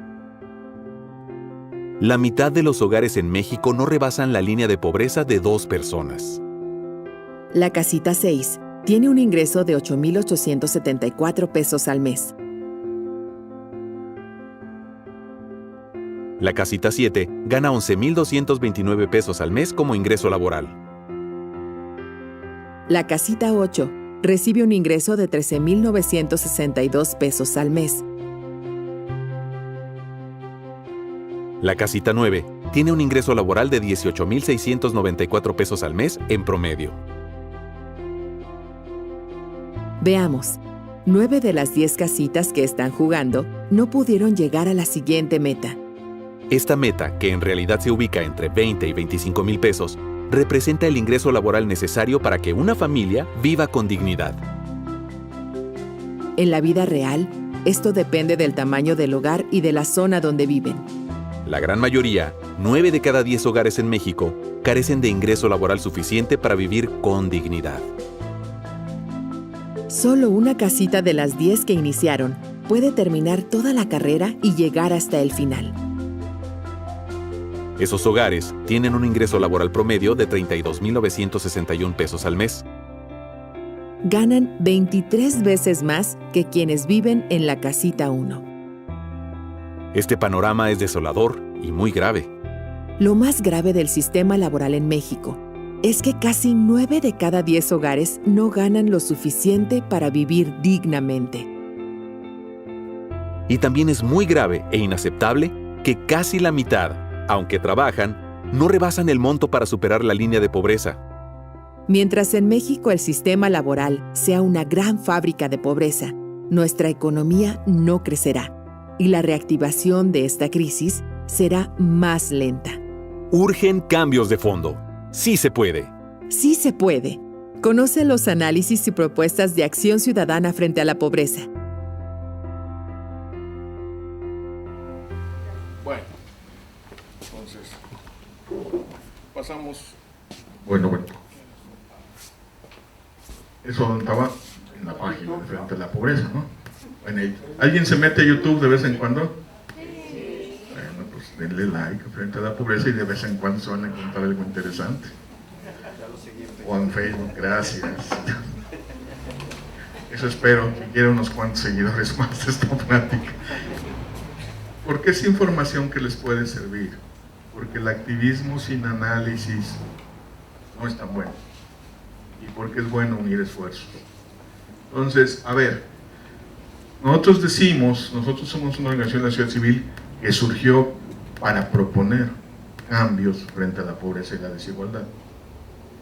La mitad de los hogares en México no rebasan la línea de pobreza de 2 personas. La casita 6 tiene un ingreso de 8,874 pesos al mes. La casita 7 gana 11,229 pesos al mes como ingreso laboral. La casita 8 recibe un ingreso de 13,962 pesos al mes. La casita 9 tiene un ingreso laboral de 18,694 pesos al mes en promedio. Veamos, 9 de las 10 casitas que están jugando no pudieron llegar a la siguiente meta. Esta meta, que en realidad se ubica entre 20 y 25 mil pesos, representa el ingreso laboral necesario para que una familia viva con dignidad. En la vida real, esto depende del tamaño del hogar y de la zona donde viven. La gran mayoría, 9 de cada 10 hogares en México, carecen de ingreso laboral suficiente para vivir con dignidad. Solo una casita de las 10 que iniciaron puede terminar toda la carrera y llegar hasta el final. Esos hogares tienen un ingreso laboral promedio de 32,961 pesos al mes. Ganan 23 veces más que quienes viven en la casita 1. Este panorama es desolador y muy grave. Lo más grave del sistema laboral en México es que casi 9 de cada 10 hogares no ganan lo suficiente para vivir dignamente. Y también es muy grave e inaceptable que casi la mitad, aunque trabajan, no rebasan el monto para superar la línea de pobreza. Mientras en México el sistema laboral sea una gran fábrica de pobreza, nuestra economía no crecerá y la reactivación de esta crisis será más lenta. Urgen cambios de fondo. Sí se puede. Sí se puede. Conoce los análisis y propuestas de Acción Ciudadana frente a la pobreza. Bueno, entonces, pasamos. Bueno. Eso estaba en la página de frente a la pobreza, ¿no? Bueno, ¿alguien se mete a YouTube de vez en cuando? Sí. Bueno, pues denle like frente a la pobreza y de vez en cuando se van a encontrar algo interesante. O en Facebook, gracias. Eso espero, que quiera unos cuantos seguidores más de esta plática. Porque es información que les puede servir. Porque el activismo sin análisis no es tan bueno. Y porque es bueno unir esfuerzos. Entonces, a ver, nosotros somos una organización de la sociedad civil que surgió para proponer, cambios frente a la pobreza y la desigualdad.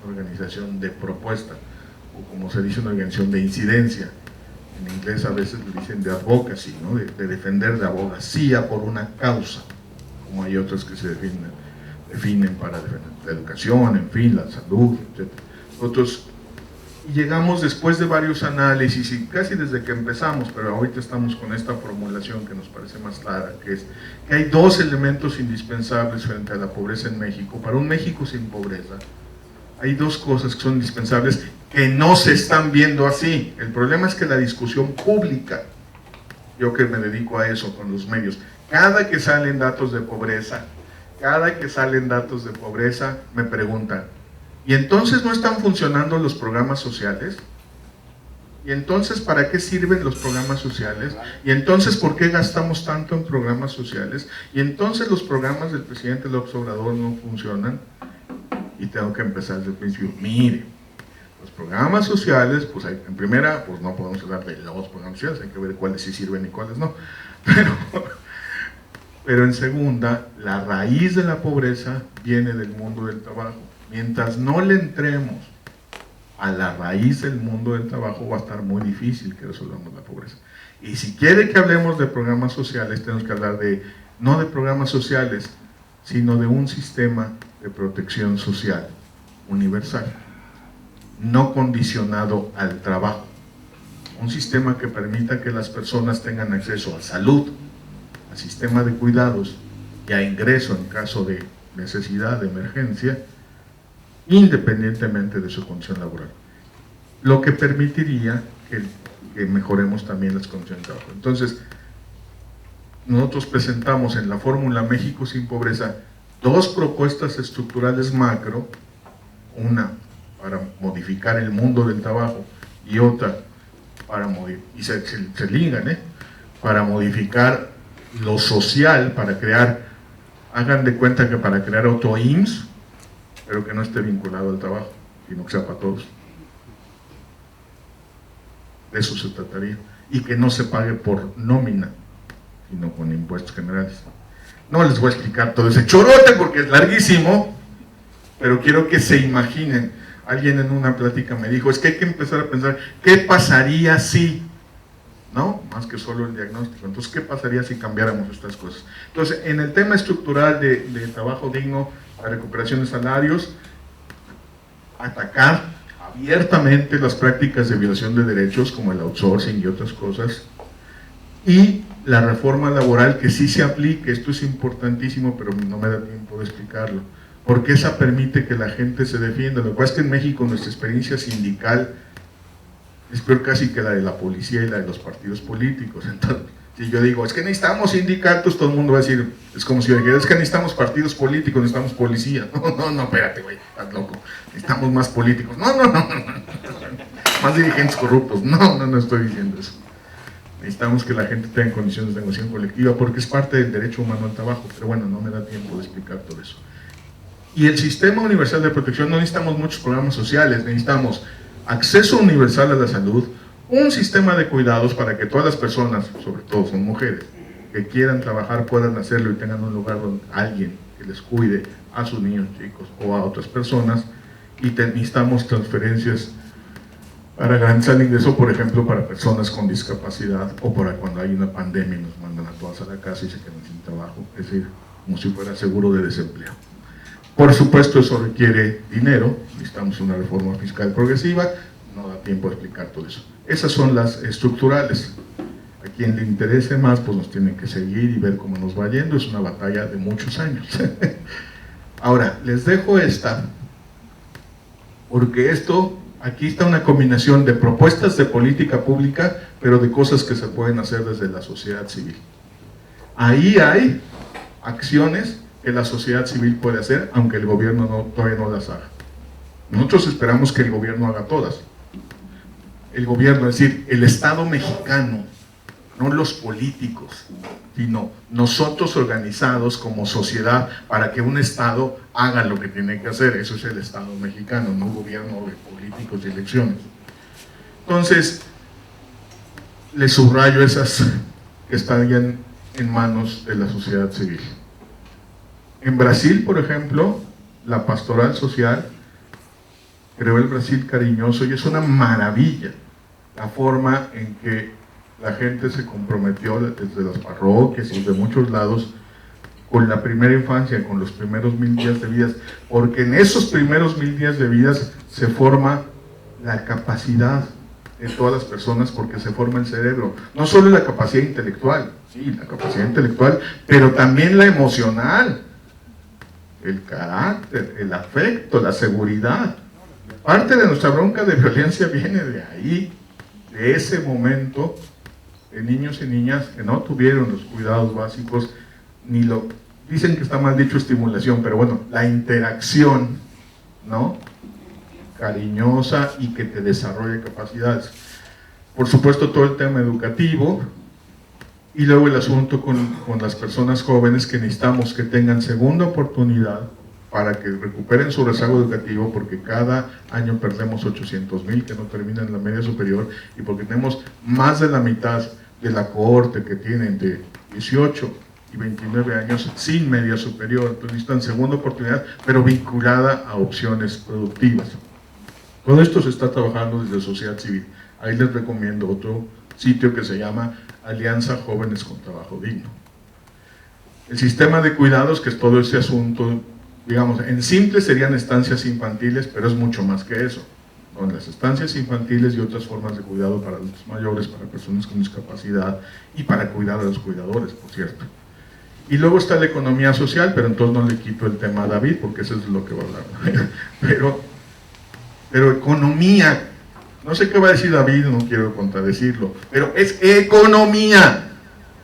Una organización de propuesta, o como se dice, una organización de incidencia. En inglés a veces le dicen de advocacy, ¿no? de defender, de abogacía por una causa, como hay otras que se definen para defender la educación, en fin, la salud, etc. Nosotros llegamos después de varios análisis y casi desde que empezamos, pero ahorita estamos con esta formulación que nos parece más clara, que es que hay dos elementos indispensables frente a la pobreza en México. Para un México sin pobreza, hay dos cosas que son indispensables que no se están viendo así. El problema es que la discusión pública, yo que me dedico a eso con los medios, cada que salen datos de pobreza, me preguntan, ¿y entonces no están funcionando los programas sociales? ¿Y entonces para qué sirven los programas sociales? ¿Y entonces por qué gastamos tanto en programas sociales? ¿Y entonces los programas del presidente López Obrador no funcionan? Y tengo que empezar desde el principio. Mire, los programas sociales, pues hay, en primera, pues no podemos hablar de los programas sociales, hay que ver cuáles sí sirven y cuáles no. Pero en segunda, la raíz de la pobreza viene del mundo del trabajo. Mientras no le entremos a la raíz del mundo del trabajo, va a estar muy difícil que resolvamos la pobreza. Y si quiere que hablemos de programas sociales, tenemos que hablar no de programas sociales, sino de un sistema de protección social universal, no condicionado al trabajo. Un sistema que permita que las personas tengan acceso a salud, a sistema de cuidados y a ingreso en caso de necesidad, de emergencia, independientemente de su condición laboral, lo que permitiría que mejoremos también las condiciones de trabajo. Entonces, nosotros presentamos en la fórmula México sin pobreza dos propuestas estructurales macro, una para modificar el mundo del trabajo y otra para se ligan, para modificar lo social, para crear, hagan de cuenta que para crear otro IMSS, pero que no esté vinculado al trabajo, sino que sea para todos. De eso se trataría. Y que no se pague por nómina, sino con impuestos generales. No les voy a explicar todo ese chorote porque es larguísimo, pero quiero que se imaginen. Alguien en una plática me dijo, es que hay que empezar a pensar, ¿qué pasaría si? ¿No? Más que solo el diagnóstico. Entonces, ¿qué pasaría si cambiáramos estas cosas? Entonces, en el tema estructural de trabajo digno, la recuperación de salarios, atacar abiertamente las prácticas de violación de derechos como el outsourcing y otras cosas, y la reforma laboral que sí se aplique. Esto es importantísimo, pero no me da tiempo de explicarlo, porque esa permite que la gente se defienda. Lo que pasa es que en México nuestra experiencia sindical es peor casi que la de la policía y la de los partidos políticos. Entonces, si yo digo, es que necesitamos sindicatos, todo el mundo va a decir, es como si yo dijera, es que necesitamos partidos políticos, necesitamos policía. No, espérate, güey, estás loco. Necesitamos más políticos. No. Más dirigentes corruptos. No estoy diciendo eso. Necesitamos que la gente tenga condiciones de negociación colectiva porque es parte del derecho humano al trabajo. Pero bueno, no me da tiempo de explicar todo eso. Y el sistema universal de protección, no necesitamos muchos programas sociales, necesitamos acceso universal a la salud, un sistema de cuidados para que todas las personas, sobre todo son mujeres, que quieran trabajar puedan hacerlo y tengan un lugar donde alguien que les cuide a sus niños chicos o a otras personas, y necesitamos transferencias para garantizar el ingreso, por ejemplo, para personas con discapacidad o para cuando hay una pandemia y nos mandan a todas a la casa y se quedan sin trabajo, es decir, como si fuera seguro de desempleo. Por supuesto, eso requiere dinero, necesitamos una reforma fiscal progresiva, no da tiempo de explicar todo eso. Esas son las estructurales. A quien le interese más, pues nos tienen que seguir y ver cómo nos va yendo, es una batalla de muchos años. Ahora, les dejo esta, porque aquí está una combinación de propuestas de política pública, pero de cosas que se pueden hacer desde la sociedad civil. Ahí hay acciones que la sociedad civil puede hacer, aunque el gobierno todavía no las haga. Nosotros esperamos que el gobierno haga todas. El gobierno, es decir, el Estado mexicano, no los políticos, sino nosotros organizados como sociedad para que un Estado haga lo que tiene que hacer. Eso es el Estado mexicano, no un gobierno de políticos y elecciones. Entonces, les subrayo esas que están ya en manos de la sociedad civil. En Brasil, por ejemplo, la pastoral social creó el Brasil cariñoso y es una maravilla la forma en que la gente se comprometió desde las parroquias y de muchos lados con la primera infancia, con los primeros 1000 días de vida, porque en esos primeros 1000 días de vida se forma la capacidad de todas las personas, porque se forma el cerebro, no solo la capacidad intelectual, sí, la capacidad intelectual, pero también la emocional, el carácter, el afecto, la seguridad. Parte de nuestra bronca de violencia viene de ahí, de ese momento de niños y niñas que no tuvieron los cuidados básicos, ni lo, dicen que está mal dicho estimulación, pero bueno, la interacción, ¿no?, cariñosa y que te desarrolle capacidades. Por supuesto, todo el tema educativo, y luego el asunto con las personas jóvenes que necesitamos que tengan segunda oportunidad para que recuperen su rezago educativo, porque cada año perdemos 800,000 que no terminan la media superior, y porque tenemos más de la mitad de la cohorte que tienen de 18 y 29 años sin media superior. Entonces necesitan segunda oportunidad, pero vinculada a opciones productivas. Todo esto se está trabajando desde sociedad civil. Ahí les recomiendo otro sitio que se llama Alianza Jóvenes con Trabajo Digno. El sistema de cuidados, que es todo ese asunto, digamos, en simple serían estancias infantiles, pero es mucho más que eso. Son las estancias infantiles y otras formas de cuidado para adultos mayores, para personas con discapacidad y para cuidar a los cuidadores, por cierto. Y luego está la economía social, pero entonces no le quito el tema a David, porque eso es lo que va a hablar. Pero economía, no sé qué va a decir David, no quiero contradecirlo, pero es economía,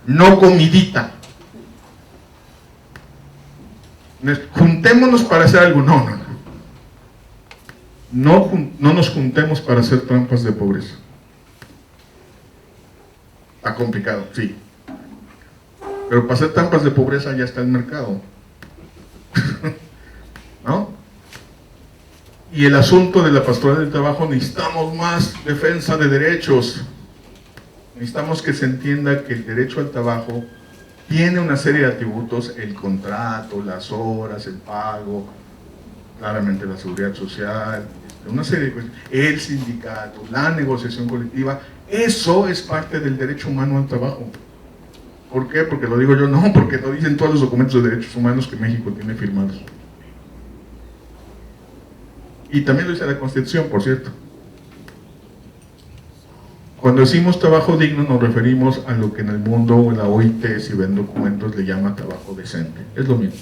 no comidita. Juntémonos para hacer algo, no nos juntemos para hacer trampas de pobreza. Está complicado, sí, pero para hacer trampas de pobreza ya está el mercado. ¿No? Y el asunto de la pastoral del trabajo, necesitamos más defensa de derechos. Necesitamos que se entienda que el derecho al trabajo tiene una serie de atributos: el contrato, las horas, el pago, claramente la seguridad social, una serie de cosas, el sindicato, la negociación colectiva. Eso es parte del derecho humano al trabajo. ¿Por qué? Porque lo digo yo, no, porque lo dicen todos los documentos de derechos humanos que México tiene firmados. Y también lo dice la Constitución, por cierto. Cuando decimos trabajo digno nos referimos a lo que en el mundo o en la OIT, si ven documentos, le llama trabajo decente. Es lo mismo.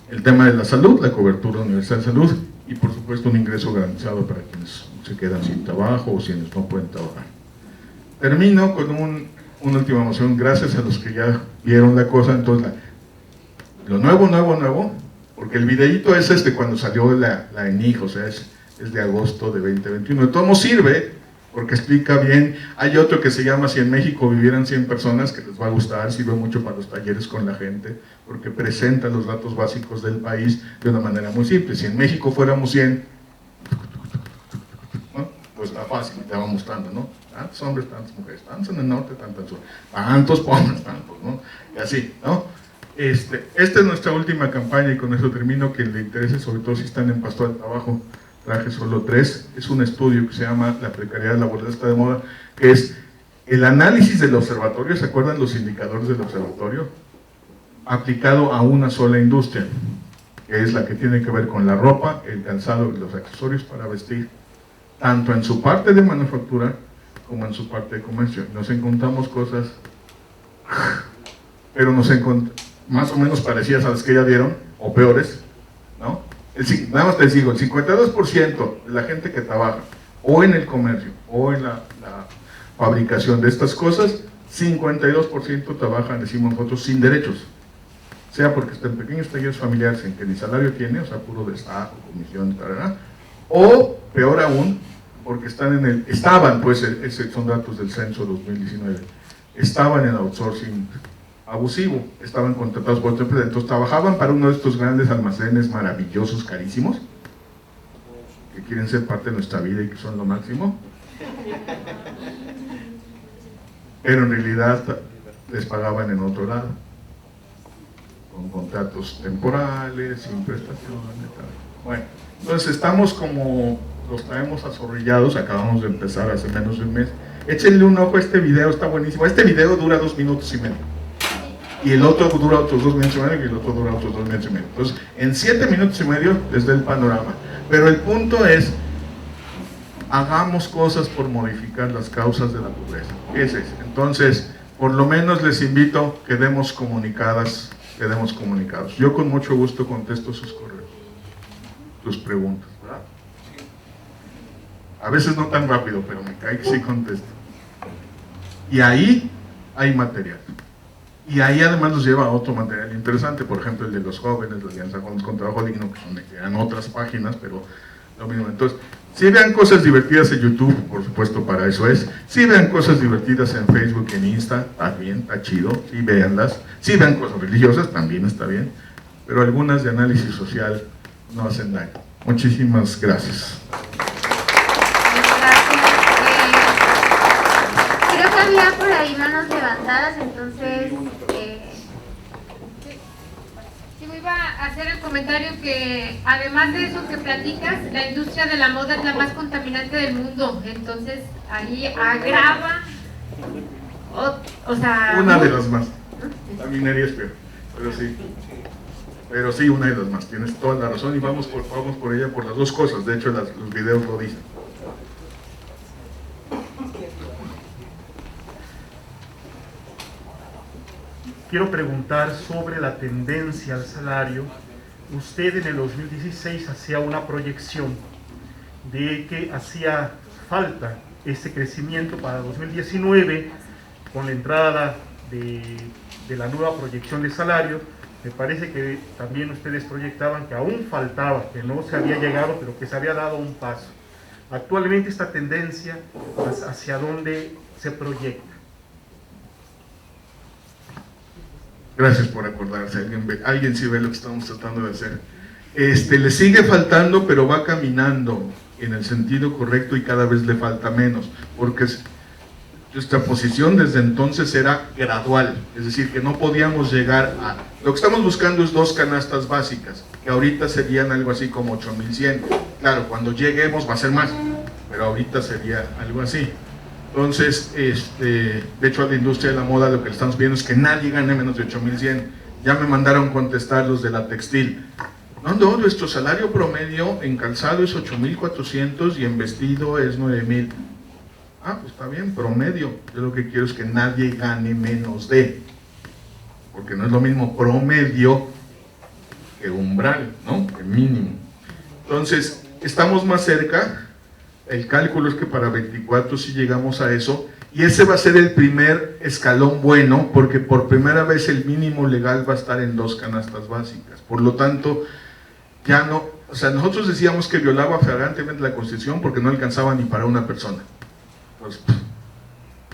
El tema de la salud, la cobertura universal de salud, y por supuesto un ingreso garantizado para quienes se quedan sin trabajo o quienes no pueden trabajar. Termino con una última moción, gracias a los que ya vieron la cosa. Entonces, lo nuevo, porque el videíto es cuando salió la ENIJ, o sea, es de agosto de 2021. De todo modo sirve, porque explica bien. Hay otro que se llama Si en México vivieran 100 personas, que les va a gustar, sirve mucho para los talleres con la gente, porque presenta los datos básicos del país de una manera muy simple. Si en México fuéramos 100, ¿no?, pues está fácil, te va mostrando, ¿no? Tantos hombres, tantas mujeres, tantos en el norte, tantos sur, tantos pobres, tantos, ¿no? Y así, ¿no? Esta es nuestra última campaña, y con eso termino. Que le interese, sobre todo si están en pastoral del trabajo, traje solo 3. Es un estudio que se llama La precariedad laboral está de moda, que es el análisis del observatorio. ¿Se acuerdan los indicadores del observatorio? Aplicado a una sola industria, que es la que tiene que ver con la ropa, el calzado y los accesorios para vestir, tanto en su parte de manufactura como en su parte de comercio. Nos encontramos cosas, pero más o menos parecidas a las que ya vieron, o peores, ¿no? Nada más te digo, el 52% de la gente que trabaja o en el comercio o en la fabricación de estas cosas, 52% trabajan, decimos nosotros, sin derechos. Sea porque están en pequeños talleres familiares en que ni salario tiene, o sea, puro destajo, comisión, etc. O, peor aún, porque estaban, pues, son datos del censo 2019, estaban en outsourcing abusivo, estaban contratados por otra empresa, entonces trabajaban para uno de estos grandes almacenes maravillosos, carísimos, que quieren ser parte de nuestra vida y que son lo máximo, pero en realidad les pagaban en otro lado, con contratos temporales, sin prestaciones, tal. Bueno, entonces estamos como, los traemos azorrillados, acabamos de empezar hace menos de un mes. Échenle un ojo a este video, está buenísimo. Este video dura 2 minutos y medio. Y el otro dura otros 2 minutos y medio, y el otro dura otros 2 minutos y medio. Entonces, en 7 minutos y medio les da el panorama. Pero el punto es, hagamos cosas por modificar las causas de la pobreza. Ese es. Entonces, por lo menos les invito que quedemos comunicados. Yo con mucho gusto contesto sus correos, sus preguntas, ¿verdad? A veces no tan rápido, pero me cae que sí contesto. Y ahí hay material. Y ahí además nos lleva a otro material interesante, por ejemplo el de los jóvenes, la Alianza Jóvenes con Trabajo Digno, que eran otras páginas, pero lo mismo. Entonces, si vean cosas divertidas en YouTube, por supuesto para eso es. Si vean cosas divertidas en Facebook, en Insta, está bien, está chido, sí véanlas. Si vean cosas religiosas, también está bien. Pero algunas de análisis social no hacen daño. Muchísimas gracias. Creo que había por ahí manos levantadas, entonces... Yo iba a hacer el comentario que, además de eso que platicas, la industria de la moda es la más contaminante del mundo, entonces ahí agrava, o sea... Una de las más. La minería es peor, pero sí. Pero sí, una de las más. Tienes toda la razón y vamos por ella por las dos cosas. De hecho, los videos lo dicen. Quiero preguntar sobre la tendencia al salario. Usted en el 2016 hacía una proyección de que hacía falta este crecimiento para 2019 con la entrada de la nueva proyección de salario. Me parece que también ustedes proyectaban que aún faltaba, que no se había llegado, pero que se había dado un paso. Actualmente esta tendencia, ¿hacia dónde se proyecta? Gracias por acordarse, alguien sí ve lo que estamos tratando de hacer. Le sigue faltando, pero va caminando en el sentido correcto y cada vez le falta menos, porque nuestra posición desde entonces era gradual, es decir, que no podíamos llegar a... Lo que estamos buscando es 2 canastas básicas, que ahorita serían algo así como 8,100. Claro, cuando lleguemos va a ser más, pero ahorita sería algo así. Entonces, de hecho a la industria de la moda lo que estamos viendo es que nadie gane menos de 8,100. Ya me mandaron contestar los de la textil. No, nuestro salario promedio en calzado es 8,400 y en vestido es 9,000. Ah, pues está bien, promedio. Yo lo que quiero es que nadie gane menos de. Porque no es lo mismo promedio que umbral, ¿no? Que mínimo. Entonces, estamos más cerca. El cálculo es que para 24 sí llegamos a eso, y ese va a ser el primer escalón bueno, porque por primera vez el mínimo legal va a estar en 2 canastas básicas. Por lo tanto, ya no, o sea, nosotros decíamos que violaba flagrantemente la Constitución porque no alcanzaba ni para una persona. Pues,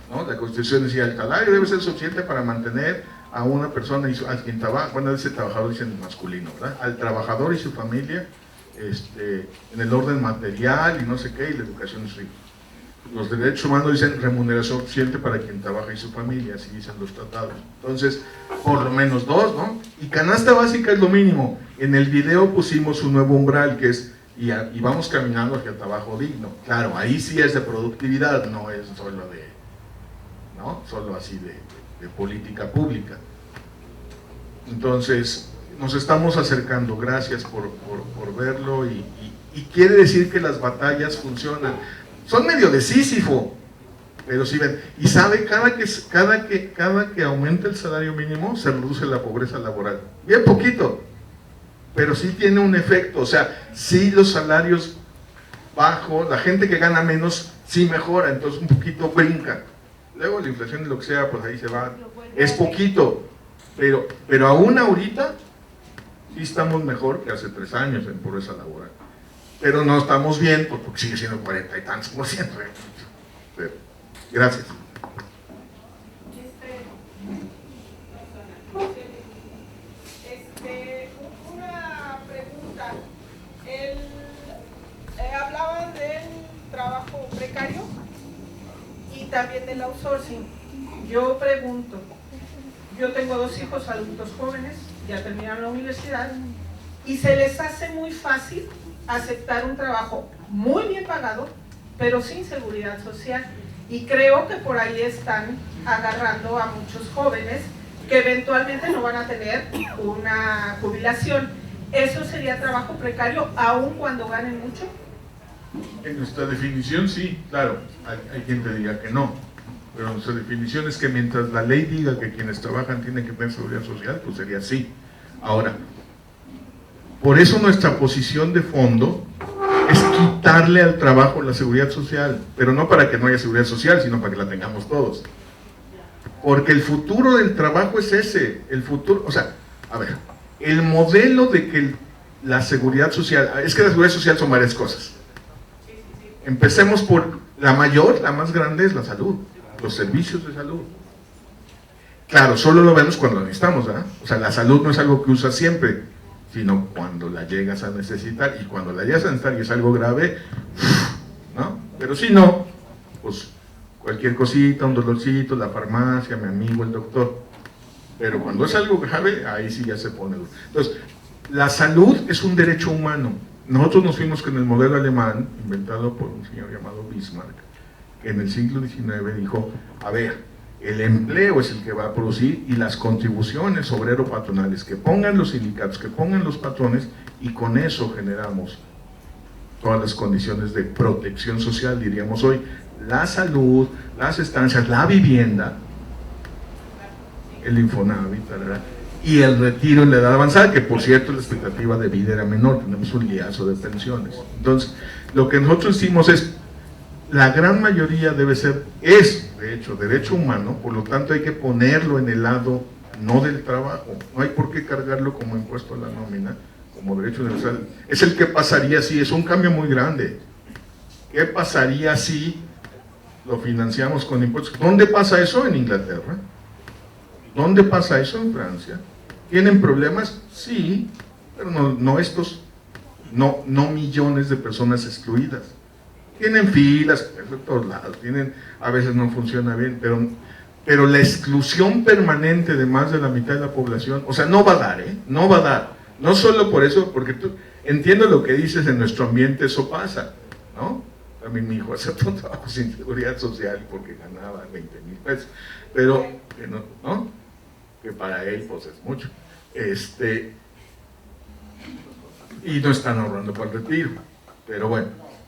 ¿no? La Constitución decía, el salario debe ser suficiente para mantener a una persona y a quien trabaja, bueno, ese trabajador dice en masculino, ¿verdad? Al trabajador y su familia, en el orden material y no sé qué, y la educación es rica. Los derechos humanos dicen remuneración suficiente para quien trabaja y su familia, así dicen los tratados. Entonces, por lo menos 2, ¿no? Y canasta básica es lo mínimo. En el video pusimos un nuevo umbral que es, y vamos caminando hacia el trabajo digno. Claro, ahí sí es de productividad, no es solo solo así de política pública. Entonces, nos estamos acercando, gracias por verlo, y quiere decir que las batallas funcionan. Son medio de Sísifo, pero sí ven. Y sabe, cada que aumenta el salario mínimo, se reduce la pobreza laboral. Bien poquito, pero sí tiene un efecto. O sea, sí los salarios bajos, la gente que gana menos, sí mejora, entonces un poquito brinca. Luego la inflación y lo que sea, pues ahí se va. Es poquito, pero aún ahorita sí estamos mejor que hace 3 años en pobreza laboral. Pero no estamos bien, porque sigue siendo 40 y tantos %. Pero, gracias. Una pregunta. Hablaban del trabajo precario y también del outsourcing. Yo pregunto, yo tengo 2 hijos adultos jóvenes, ya terminaron la universidad, y se les hace muy fácil aceptar un trabajo muy bien pagado, pero sin seguridad social. Y creo que por ahí están agarrando a muchos jóvenes que eventualmente no van a tener una jubilación. ¿Eso sería trabajo precario aun cuando ganen mucho? En nuestra definición sí, claro, hay quien te diga que no, pero nuestra definición es que mientras la ley diga que quienes trabajan tienen que tener seguridad social, pues sería así. Ahora, por eso nuestra posición de fondo es quitarle al trabajo la seguridad social, pero no para que no haya seguridad social, sino para que la tengamos todos. Porque el futuro del trabajo es ese, el futuro, o sea, a ver, el modelo de que la seguridad social, es que la seguridad social son varias cosas. Empecemos por la mayor, la más grande es la salud, los servicios de salud. Claro, solo lo vemos cuando lo necesitamos, ¿verdad? O sea, la salud no es algo que usas siempre, sino cuando la llegas a necesitar, y cuando la llegas a necesitar y es algo grave, ¿no? Pero si no, pues cualquier cosita, un dolorcito, la farmacia, mi amigo, el doctor. Pero cuando es algo grave, ahí sí ya se pone duro. Entonces, la salud es un derecho humano. Nosotros nos fuimos con el modelo alemán, inventado por un señor llamado Bismarck, que en el siglo XIX dijo, a ver, el empleo es el que va a producir y las contribuciones obrero-patronales, que pongan los sindicatos, que pongan los patrones, y con eso generamos todas las condiciones de protección social, diríamos hoy, la salud, las estancias, la vivienda, el Infonavit, ¿verdad? Y el retiro en la edad avanzada, que por cierto la expectativa de vida era menor, tenemos un liazo de pensiones. Entonces, lo que nosotros hicimos es, la gran mayoría debe ser, es de hecho derecho humano, por lo tanto hay que ponerlo en el lado no del trabajo, no hay por qué cargarlo como impuesto a la nómina, como derecho universal. Es el que pasaría si, es un cambio muy grande. ¿Qué pasaría si lo financiamos con impuestos? ¿Dónde pasa eso? En Inglaterra. ¿Dónde pasa eso? En Francia. ¿Tienen problemas? Sí, pero no estos, no millones de personas excluidas. Tienen filas, de todos lados, a veces no funciona bien, pero la exclusión permanente de más de la mitad de la población, o sea, no va a dar, no va a dar. No solo por eso, porque tú, entiendo lo que dices, en nuestro ambiente eso pasa, ¿no? También mi hijo hacía un trabajo sin seguridad social porque ganaba 20,000 pesos, pero, ¿no? Que para él pues es mucho, y no están ahorrando para el retiro, pero bueno,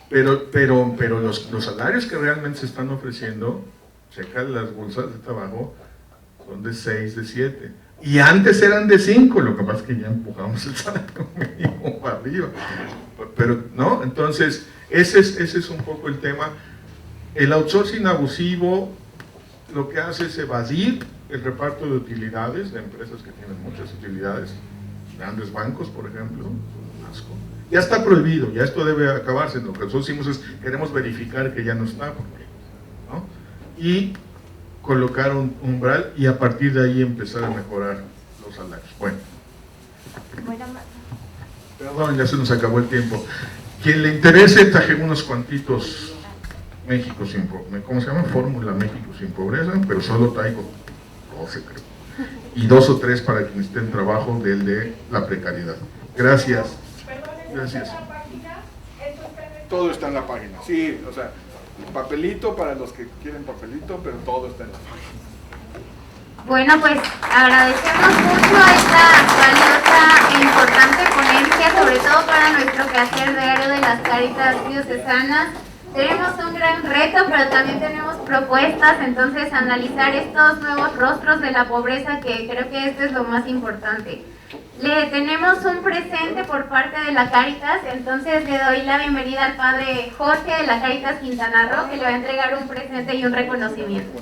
pero los salarios que realmente se están ofreciendo, checa las bolsas de trabajo, son de 6, de 7, y antes eran de 5, lo que pasa es que ya empujamos el salario mínimo para arriba, pero, ¿no? Entonces, ese es un poco el tema. El outsourcing abusivo lo que hace es evadir el reparto de utilidades de empresas que tienen muchas utilidades, grandes bancos, por ejemplo, asco. Ya está prohibido, ya esto debe acabarse. Lo que nosotros hicimos es, queremos verificar que ya no está, ¿no? Y colocar un umbral y a partir de ahí empezar a mejorar los salarios. Bueno. Perdón, ya se nos acabó el tiempo. Quien le interese, traje unos cuantitos México sin pobreza, ¿cómo se llama? Fórmula México sin pobreza, pero solo traigo 12 creo. Y 2 o 3 para quien esté en trabajo del de la precariedad. Gracias. Gracias. Todo está en la página. Sí, o sea, papelito para los que quieren papelito, pero todo está en la página. Bueno, pues agradecemos mucho esta valiosa e importante ponencia, sobre todo para nuestro quehacer diario de las Cáritas Diocesanas. Tenemos un gran reto, pero también tenemos propuestas, entonces analizar estos nuevos rostros de la pobreza, que creo que esto es lo más importante. Le tenemos un presente por parte de la Cáritas, entonces le doy la bienvenida al padre Jorge de la Cáritas Quintana Roo, que le va a entregar un presente y un reconocimiento.